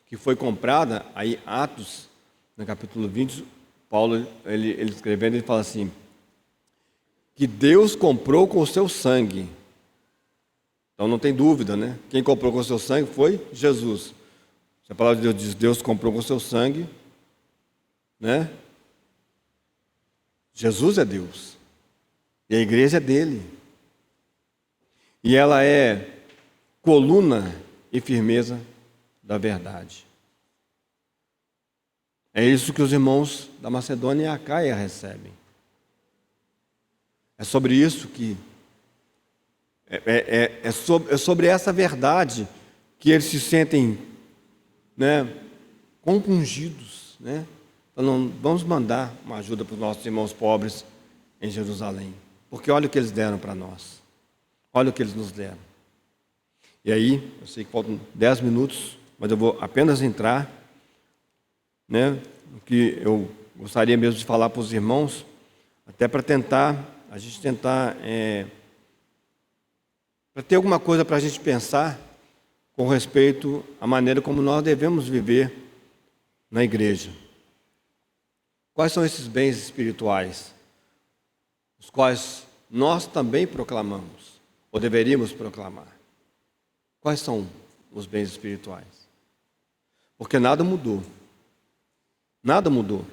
que foi comprada, aí Atos, no capítulo 20, Paulo, ele escrevendo, ele fala assim, que Deus comprou com o seu sangue. Então não tem dúvida, né? Quem comprou com o seu sangue foi Jesus. Se a palavra de Deus diz, Deus comprou com o seu sangue, né? Jesus é Deus. E a igreja é dele. E ela é coluna e firmeza da verdade. É isso que os irmãos da Macedônia e Acaia recebem. É sobre isso que é sobre essa verdade que eles se sentem, né, compungidos, né? Então, vamos mandar uma ajuda para os nossos irmãos pobres em Jerusalém, porque olha o que eles deram para nós, olha o que eles nos deram. E aí, eu sei que faltam 10 minutos, mas eu vou apenas entrar, né, no que eu gostaria mesmo de falar para os irmãos, até para a gente tentar para ter alguma coisa para a gente pensar com respeito à maneira como nós devemos viver na igreja. Quais são esses bens espirituais, os quais nós também proclamamos, ou deveríamos proclamar? Quais são os bens espirituais? Porque nada mudou. Nada mudou.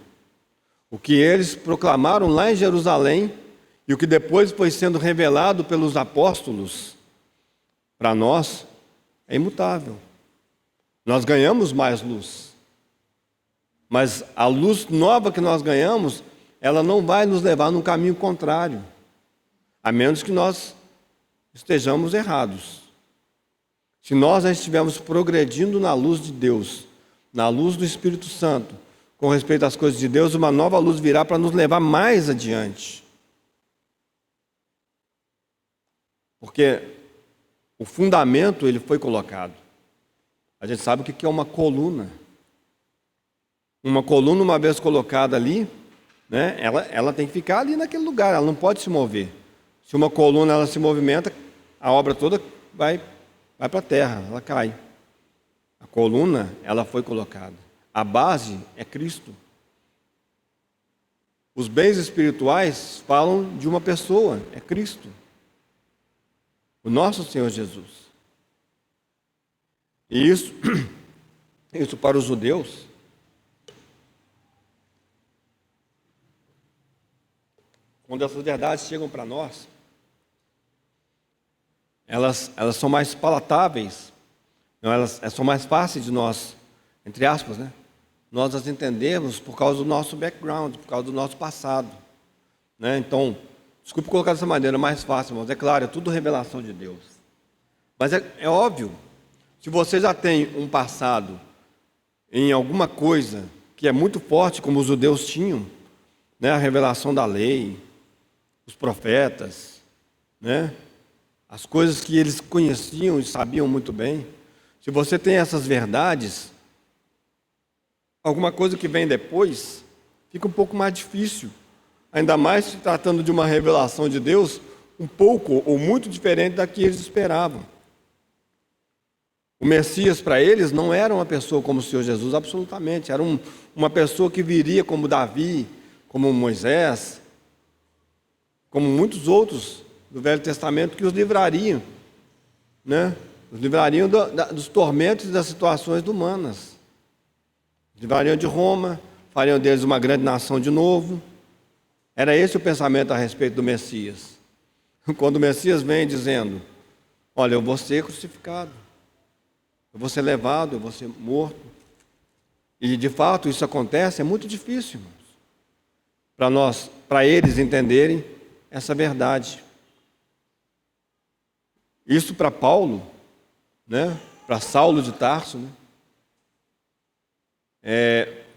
O que eles proclamaram lá em Jerusalém e o que depois foi sendo revelado pelos apóstolos para nós é imutável. Nós ganhamos mais luz. Mas a luz nova que nós ganhamos, ela não vai nos levar num caminho contrário, a menos que nós estejamos errados. Se nós já estivermos progredindo na luz de Deus, na luz do Espírito Santo, com respeito às coisas de Deus, uma nova luz virá para nos levar mais adiante. Porque o fundamento ele foi colocado. A gente sabe o que é uma coluna. Uma coluna, uma vez colocada ali, né, ela tem que ficar ali naquele lugar, ela não pode se mover. Se uma coluna ela se movimenta, a obra toda vai para a terra, ela cai. A coluna, ela foi colocada. A base é Cristo. Os bens espirituais falam de uma pessoa, é Cristo. O nosso Senhor Jesus. E isso para os judeus, quando essas verdades chegam para nós, elas são mais palatáveis, não, elas são mais fáceis de nós, entre aspas, né? Nós as entendemos por causa do nosso background, por causa do nosso passado, né? Então, desculpe colocar dessa maneira mais fácil, mas é claro, é tudo revelação de Deus. Mas é óbvio, se você já tem um passado em alguma coisa que é muito forte, como os judeus tinham, né? A revelação da lei, os profetas, né? As coisas que eles conheciam e sabiam muito bem. Se você tem essas verdades, alguma coisa que vem depois fica um pouco mais difícil. Ainda mais se tratando de uma revelação de Deus um pouco ou muito diferente da que eles esperavam. O Messias para eles não era uma pessoa como o Senhor Jesus, absolutamente. Era uma pessoa que viria como Davi, como Moisés, como muitos outros do Velho Testamento que os livrariam, né? Os livrariam dos tormentos e das situações humanas. Os livrariam de Roma, fariam deles uma grande nação de novo. Era esse o pensamento a respeito do Messias. Quando o Messias vem dizendo, olha, eu vou ser crucificado, eu vou ser levado, eu vou ser morto. E de fato isso acontece, é muito difícil, irmãos, para eles entenderem essa verdade. Isso para Paulo, né, para Saulo de Tarso, né,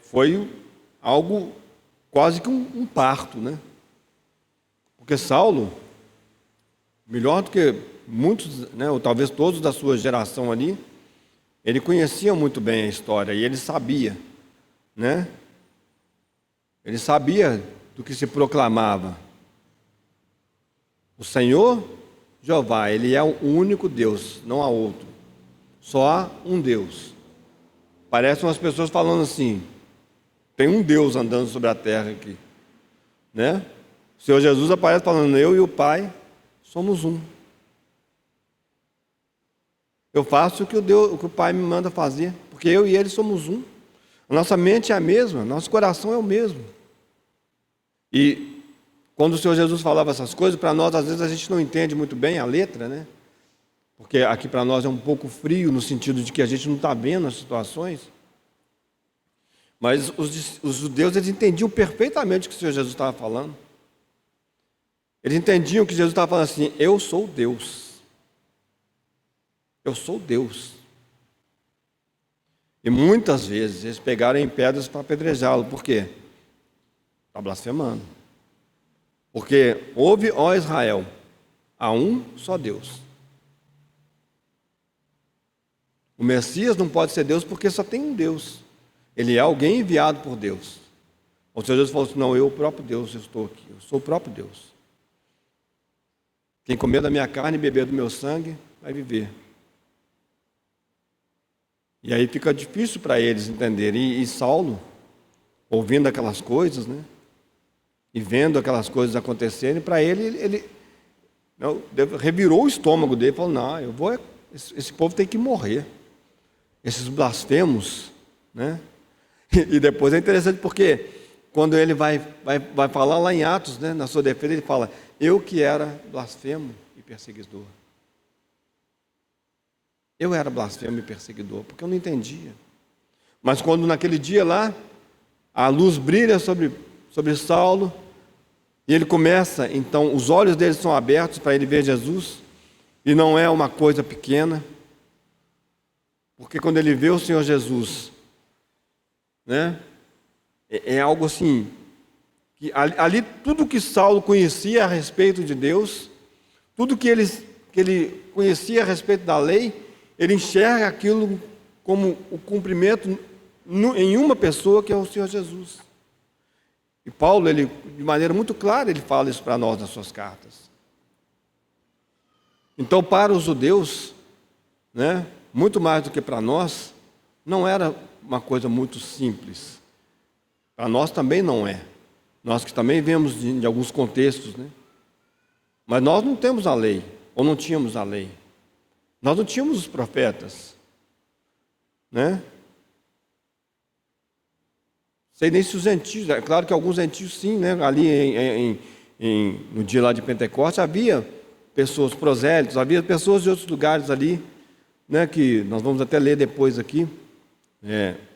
foi algo quase que um parto, né? Porque Saulo, melhor do que muitos, né, ou talvez todos da sua geração ali, ele conhecia muito bem a história e ele sabia, né? Ele sabia do que se proclamava. O Senhor Jeová, Ele é o único Deus, não há outro. Só há um Deus. Parecem umas pessoas falando assim, tem um Deus andando sobre a terra aqui, né? O Senhor Jesus aparece falando, eu e o Pai somos um. Eu faço o que o Pai me manda fazer, porque eu e Ele somos um. A nossa mente é a mesma, nosso coração é o mesmo. E quando o Senhor Jesus falava essas coisas, para nós, às vezes, a gente não entende muito bem a letra, né? Porque aqui para nós é um pouco frio, no sentido de que a gente não está vendo as situações. Mas os judeus, eles entendiam perfeitamente o que o Senhor Jesus estava falando. Eles entendiam que Jesus estava falando assim: eu sou Deus. Eu sou Deus. E muitas vezes eles pegaram em pedras para apedrejá-lo. Por quê? Está blasfemando. Porque ouve, ó Israel, há um só Deus. O Messias não pode ser Deus porque só tem um Deus. Ele é alguém enviado por Deus. O Senhor Jesus falou assim: não, eu, o próprio Deus, eu estou aqui. Eu sou o próprio Deus. Quem comer da minha carne e beber do meu sangue, vai viver. E aí fica difícil para eles entenderem. E Saulo, ouvindo aquelas coisas, né? E vendo aquelas coisas acontecerem, para ele revirou o estômago dele e falou: não, esse povo tem que morrer. Esses blasfemos, né? E depois é interessante porque quando ele vai falar lá em Atos, né, na sua defesa, ele fala: eu que era blasfemo e perseguidor. Eu era blasfemo e perseguidor, porque eu não entendia. Mas quando naquele dia lá, a luz brilha sobre Saulo, e ele começa, então, os olhos dele são abertos para ele ver Jesus, e não é uma coisa pequena, porque quando ele vê o Senhor Jesus, né, é algo assim, que ali tudo que Saulo conhecia a respeito de Deus, tudo que ele conhecia a respeito da lei, ele enxerga aquilo como o cumprimento em uma pessoa, que é o Senhor Jesus. E Paulo, ele, de maneira muito clara, ele fala isso para nós nas suas cartas. Então, para os judeus, né, muito mais do que para nós, não era uma coisa muito simples. Para nós também não é. Nós que também vemos de alguns contextos, né? Mas nós não temos a lei, ou não tínhamos a lei. Nós não tínhamos os profetas, né? Sei nem se os gentios, é claro que alguns gentios sim, né? Ali no dia lá de Pentecostes havia pessoas prosélitos, havia pessoas de outros lugares ali, né? Que nós vamos até ler depois aqui,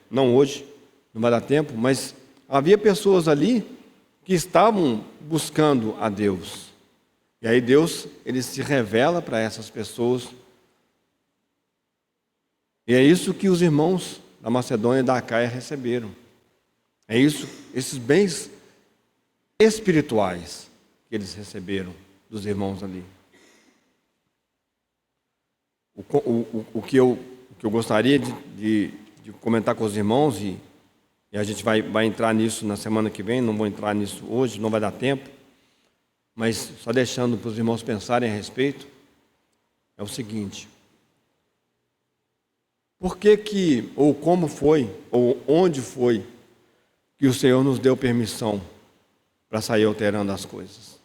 não hoje, não vai dar tempo, mas havia pessoas ali que estavam buscando a Deus. E aí Deus, ele se revela para essas pessoas. E é isso que os irmãos da Macedônia e da Acaia receberam. É isso, esses bens espirituais que eles receberam dos irmãos ali. O que eu gostaria de comentar com os irmãos, e a gente vai entrar nisso na semana que vem, não vou entrar nisso hoje, não vai dar tempo, mas só deixando para os irmãos pensarem a respeito, é o seguinte: por que, ou como foi, ou onde foi que o Senhor nos deu permissão para sair alterando as coisas?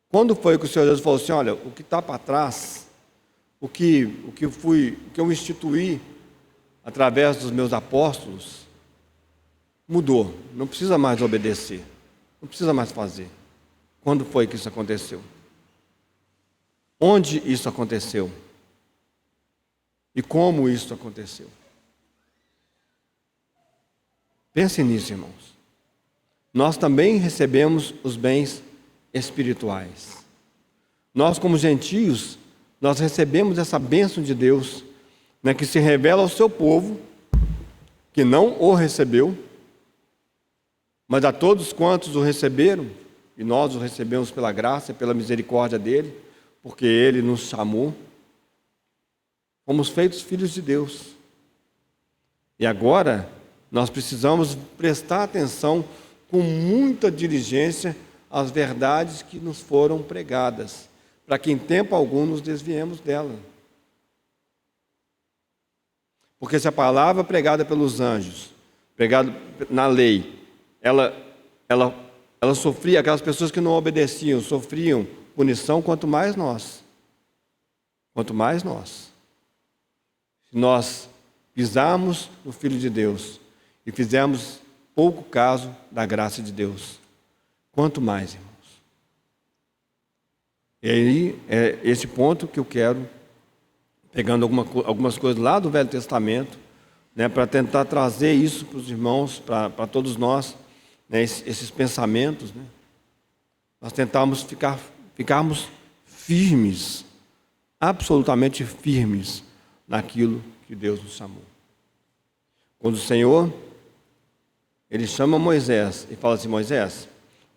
Quando foi que o Senhor Jesus falou assim: olha, o que está para trás, o que eu instituí através dos meus apóstolos, mudou, não precisa mais obedecer, não precisa mais fazer. Quando foi que isso aconteceu? Onde isso aconteceu? E como isso aconteceu? Pense nisso, irmãos. Nós também recebemos os bens espirituais. Nós, como gentios, nós recebemos essa bênção de Deus, né, que se revela ao seu povo, que não o recebeu, mas a todos quantos o receberam, e nós o recebemos pela graça e pela misericórdia dele, porque ele nos chamou, fomos feitos filhos de Deus. E agora nós precisamos prestar atenção com muita diligência às verdades que nos foram pregadas, para que em tempo algum nos desviemos dela. Porque se a palavra pregada pelos anjos, pregada na lei, ela sofria, aquelas pessoas que não obedeciam, sofriam punição, quanto mais nós. Quanto mais nós. Se nós pisarmos no Filho de Deus e fizermos pouco caso da graça de Deus, quanto mais, irmãos. E aí é esse ponto que eu quero, pegando algumas coisas lá do Velho Testamento, né, para tentar trazer isso para os irmãos, para todos nós, né, esses pensamentos, né? Nós tentamos ficarmos firmes, absolutamente firmes naquilo que Deus nos chamou. Quando o Senhor, Ele chama Moisés e fala assim: Moisés,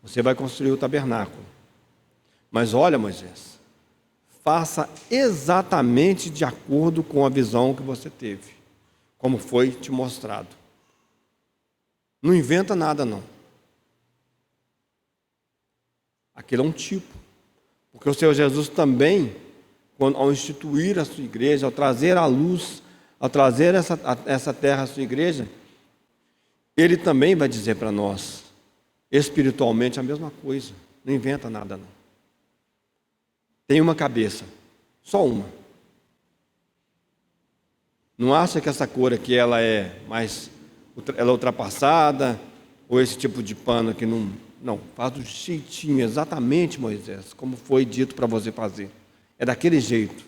você vai construir o tabernáculo. Mas olha, Moisés, faça exatamente de acordo com a visão que você teve, como foi te mostrado. Não inventa nada, não. Aquilo é um tipo. Porque o Senhor Jesus também, ao instituir a sua igreja, ao trazer a luz, ao trazer essa terra à sua igreja, Ele também vai dizer para nós, espiritualmente, a mesma coisa. Não inventa nada, não. Tem uma cabeça, só uma. Não acha que essa cor aqui ela é ultrapassada, ou esse tipo de pano aqui não, faz do jeitinho, exatamente, Moisés, como foi dito para você fazer. É daquele jeito.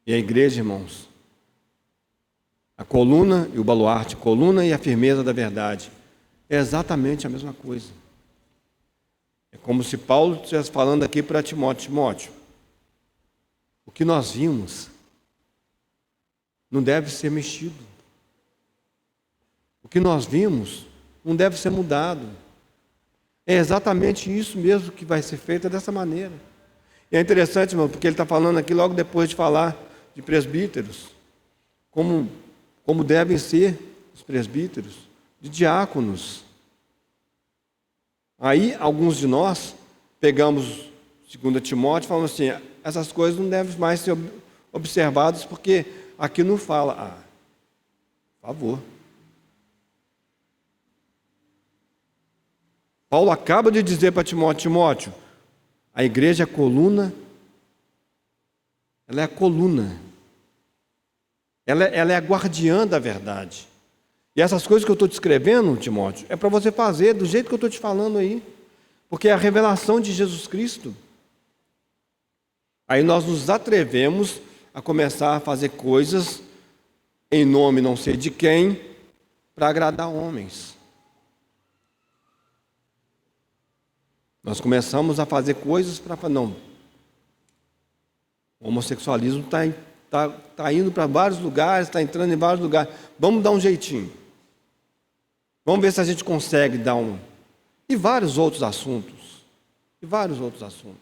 E a igreja, irmãos, a coluna e o baluarte, coluna e a firmeza da verdade, é exatamente a mesma coisa. É como se Paulo estivesse falando aqui para Timóteo: Timóteo, o que nós vimos não deve ser mexido. O que nós vimos não deve ser mudado. É exatamente isso mesmo que vai ser feito dessa maneira. E é interessante, irmão, porque ele está falando aqui logo depois de falar de presbíteros, como devem ser os presbíteros, de diáconos. Aí, alguns de nós pegamos 2 Timóteo e falamos assim: essas coisas não devem mais ser observadas porque aqui não fala. Por favor. Paulo acaba de dizer para Timóteo: Timóteo, a igreja é a coluna, ela é a coluna, ela é a guardiã da verdade. E essas coisas que eu estou te escrevendo, Timóteo, é para você fazer do jeito que eu estou te falando aí, porque é a revelação de Jesus Cristo. Aí nós nos atrevemos a começar a fazer coisas em nome não sei de quem, para agradar homens. Nós começamos a fazer coisas para... Não. O homossexualismo está indo para vários lugares, está entrando em vários lugares. Vamos dar um jeitinho. Vamos ver se a gente consegue dar um... E vários outros assuntos. E vários outros assuntos.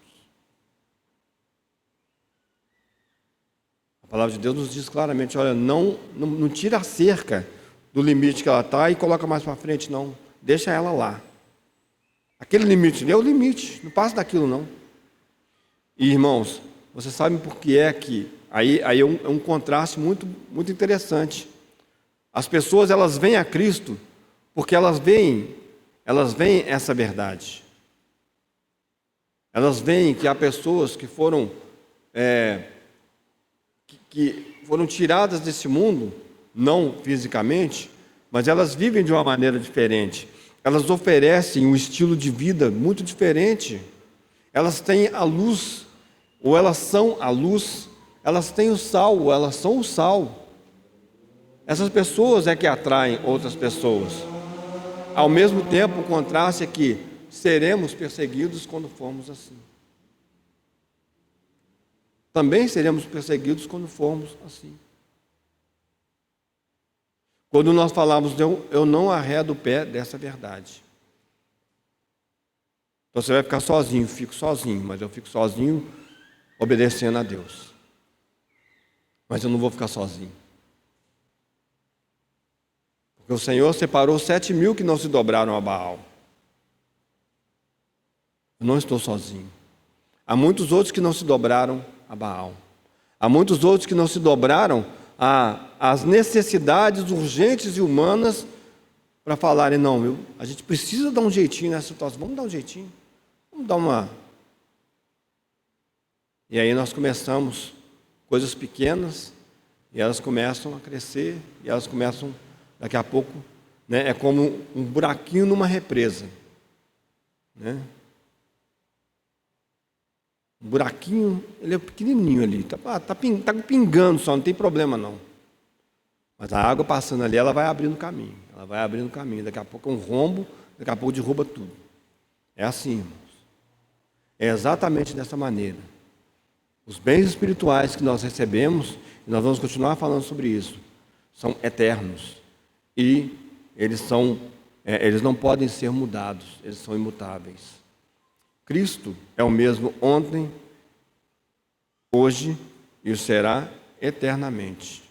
A palavra de Deus nos diz claramente: olha, não tira a cerca do limite que ela está e coloca mais para frente, não. Deixa ela lá. Aquele limite ali é o limite, não passa daquilo, não. E, irmãos, vocês sabem por que é que... Aí é um contraste muito, muito interessante. As pessoas, elas vêm a Cristo porque elas veem essa verdade. Elas veem que há pessoas que foram tiradas desse mundo, não fisicamente, mas elas vivem de uma maneira diferente. Elas oferecem um estilo de vida muito diferente. Elas têm a luz, ou elas são a luz. Elas têm o sal, ou elas são o sal. Essas pessoas é que atraem outras pessoas. Ao mesmo tempo, o contraste é que seremos perseguidos quando formos assim. Também seremos perseguidos quando formos assim. Quando nós falamos: eu não arredo o pé dessa verdade. Então você vai ficar sozinho, fico sozinho, mas eu fico sozinho obedecendo a Deus. Mas eu não vou ficar sozinho. Porque o Senhor separou 7.000 que não se dobraram a Baal. Eu não estou sozinho. Há muitos outros que não se dobraram a Baal. Há muitos outros que não se dobraram às necessidades urgentes e humanas para falarem: não, a gente precisa dar um jeitinho nessa situação. Vamos dar um jeitinho. Vamos dar uma... E aí nós começamos coisas pequenas e elas começam a crescer e elas começam, daqui a pouco, né, é como um buraquinho numa represa, né? Um buraquinho, ele é pequenininho ali, tá pingando só, não tem problema não. Mas a água passando ali, ela vai abrindo caminho. Ela vai abrindo caminho. Daqui a pouco é um rombo, daqui a pouco derruba tudo. É assim, irmãos. É exatamente dessa maneira. Os bens espirituais que nós recebemos, e nós vamos continuar falando sobre isso, são eternos. E eles não podem ser mudados, eles são imutáveis. Cristo é o mesmo ontem, hoje e o será eternamente.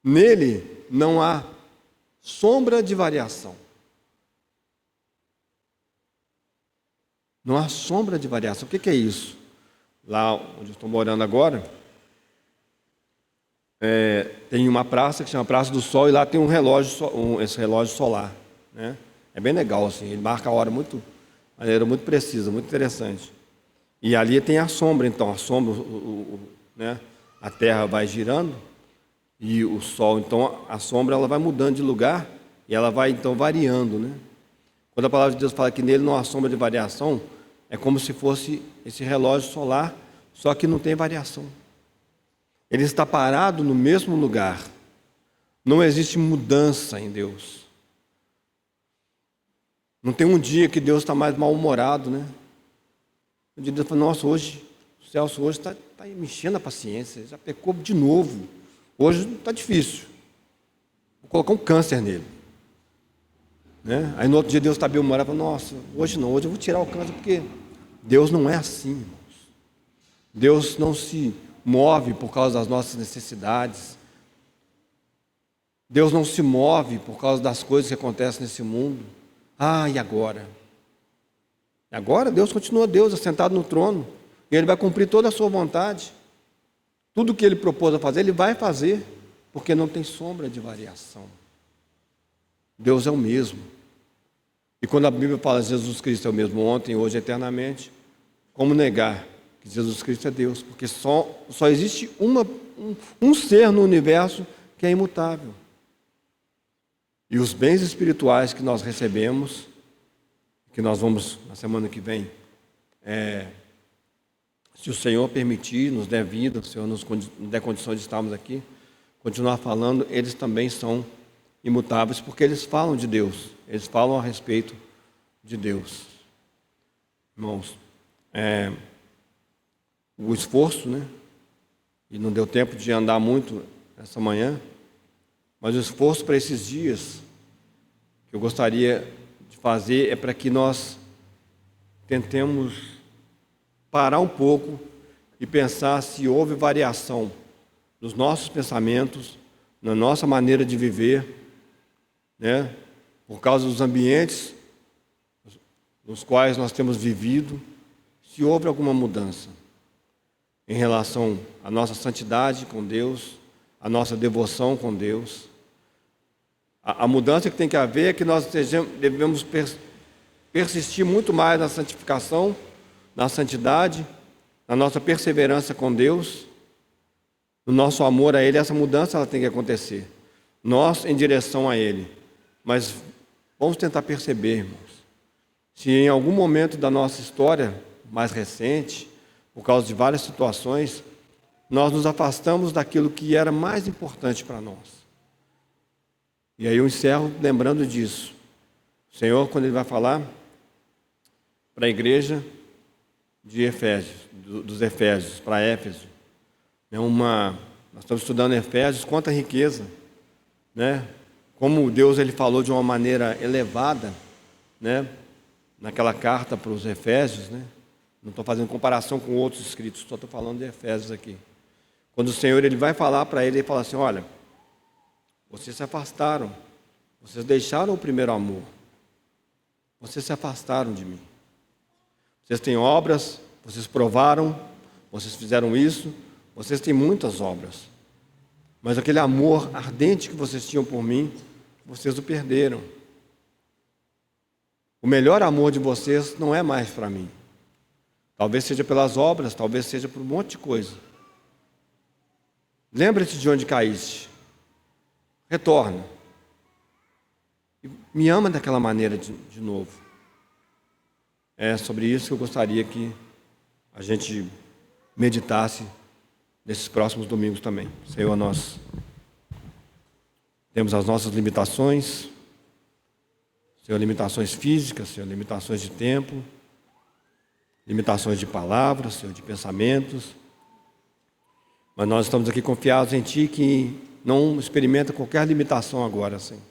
Nele não há sombra de variação. Não há sombra de variação. O que é isso? Lá onde eu estou morando agora, tem uma praça que chama Praça do Sol, e lá tem um relógio, esse relógio solar, né? É bem legal, assim, ele marca a hora de maneira muito precisa, muito interessante. E ali tem a sombra, então, a sombra, né? A Terra vai girando e o Sol, então a sombra ela vai mudando de lugar e ela vai então variando, né? Quando a palavra de Deus fala que nele não há sombra de variação, é como se fosse esse relógio solar, só que não tem variação. Ele está parado no mesmo lugar. Não existe mudança em Deus. Não tem um dia que Deus está mais mal-humorado, né? Um dia Deus fala, nossa, hoje, o Celso hoje está me enchendo a paciência, já pecou de novo. Hoje está difícil. Vou colocar um câncer nele. Né? Aí no outro dia Deus está bem-humorado, fala, nossa, hoje não, hoje eu vou tirar o câncer, porque Deus não é assim, irmãos. Deus não se move por causa das nossas necessidades. Deus não se move por causa das coisas que acontecem nesse mundo. E agora? Agora Deus continua Deus, assentado no trono. E Ele vai cumprir toda a sua vontade. Tudo que Ele propôs a fazer, Ele vai fazer. Porque não tem sombra de variação. Deus é o mesmo. E quando a Bíblia fala que Jesus Cristo é o mesmo ontem, hoje e eternamente, como negar que Jesus Cristo é Deus? Porque só existe um ser no universo que é imutável. E os bens espirituais que nós recebemos, que nós vamos, na semana que vem, se o Senhor permitir, nos der vida, o Senhor nos der condições de estarmos aqui, continuar falando, eles também são imutáveis, porque eles falam de Deus, eles falam a respeito de Deus. Irmãos, o esforço, né? E não deu tempo de andar muito essa manhã, mas o esforço para esses dias que eu gostaria de fazer é para que nós tentemos parar um pouco e pensar se houve variação nos nossos pensamentos, na nossa maneira de viver, né? Por causa dos ambientes nos quais nós temos vivido, se houve alguma mudança em relação à nossa santidade com Deus, à nossa devoção com Deus. A mudança que tem que haver é que nós devemos persistir muito mais na santificação, na santidade, na nossa perseverança com Deus, no nosso amor a Ele. Essa mudança ela tem que acontecer, nós em direção a Ele. Mas vamos tentar perceber, irmãos, se em algum momento da nossa história mais recente, por causa de várias situações, nós nos afastamos daquilo que era mais importante para nós. E aí eu encerro lembrando disso. O Senhor, quando Ele vai falar para a igreja de Efésios, dos Efésios, para Éfeso, nós estamos estudando Efésios, quanta riqueza, né? Como Deus Ele falou de uma maneira elevada, né? Naquela carta para os Efésios, né? Não estou fazendo comparação com outros escritos, só estou falando de Efésios aqui. Quando o Senhor Ele vai falar para ele fala assim, olha, vocês se afastaram, vocês deixaram o primeiro amor, vocês se afastaram de mim. Vocês têm obras, vocês provaram, vocês fizeram isso, vocês têm muitas obras. Mas aquele amor ardente que vocês tinham por mim, vocês o perderam. O melhor amor de vocês não é mais para mim. Talvez seja pelas obras, talvez seja por um monte de coisa. Lembra-te de onde caíste. Retorna. E me ama daquela maneira de novo. É sobre isso que eu gostaria que a gente meditasse nesses próximos domingos também. Senhor, nós Temos as nossas limitações, Senhor, limitações físicas, Senhor, limitações de tempo, limitações de palavras, Senhor, de pensamentos. Mas nós estamos aqui confiados em Ti, que não experimenta qualquer limitação agora, Senhor.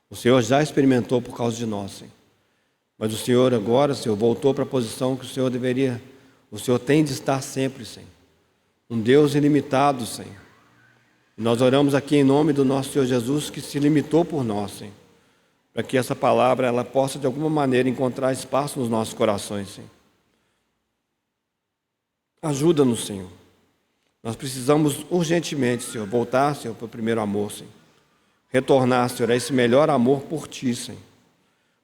O Senhor já experimentou por causa de nós, Senhor. Mas o Senhor agora, Senhor, voltou para a posição que o Senhor deveria, o Senhor tem de estar sempre, Senhor. Um Deus ilimitado, Senhor. E nós oramos aqui em nome do nosso Senhor Jesus, que se limitou por nós, Senhor. Para que essa palavra, ela possa de alguma maneira encontrar espaço nos nossos corações, Senhor. Ajuda-nos, Senhor. Nós precisamos urgentemente, Senhor, voltar, Senhor, para o primeiro amor, Senhor. Retornar, Senhor, a esse melhor amor por Ti, Senhor.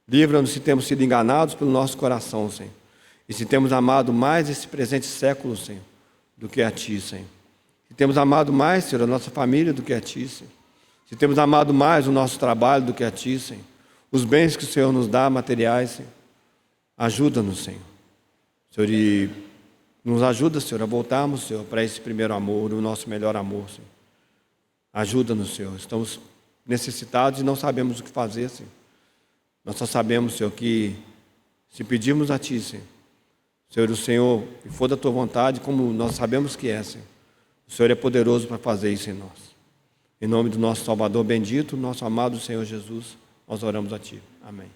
Livra-nos se temos sido enganados pelo nosso coração, Senhor. E se temos amado mais esse presente século, Senhor, do que a Ti, Senhor. Se temos amado mais, Senhor, a nossa família do que a Ti, Senhor. Se temos amado mais o nosso trabalho do que a Ti, Senhor. Os bens que o Senhor nos dá, materiais, Senhor. Ajuda-nos, Senhor. Senhor, e nos ajuda, Senhor, a voltarmos, Senhor, para esse primeiro amor, o nosso melhor amor, Senhor. Ajuda-nos, Senhor. Estamos necessitados e não sabemos o que fazer, Senhor. Nós só sabemos, Senhor, que se pedirmos a Ti, Senhor, Senhor, o Senhor, e for da Tua vontade, como nós sabemos que é, Senhor, o Senhor é poderoso para fazer isso em nós. Em nome do nosso Salvador bendito, nosso amado Senhor Jesus, nós oramos a Ti. Amém.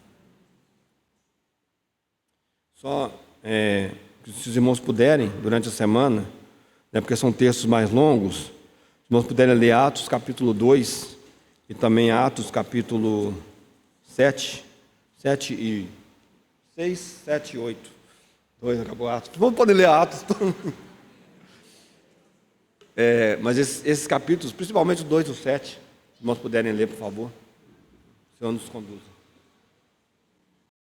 Só, se os irmãos puderem, durante a semana, né, porque são textos mais longos, se os irmãos puderem ler Atos capítulo 2 e também Atos capítulo 7 e 6, 7 e 8. 2, acabou Atos. Vamos poder ler Atos. Mas esses capítulos, principalmente o 2 e o 7, se nós puderem ler, por favor. O Senhor nos conduz.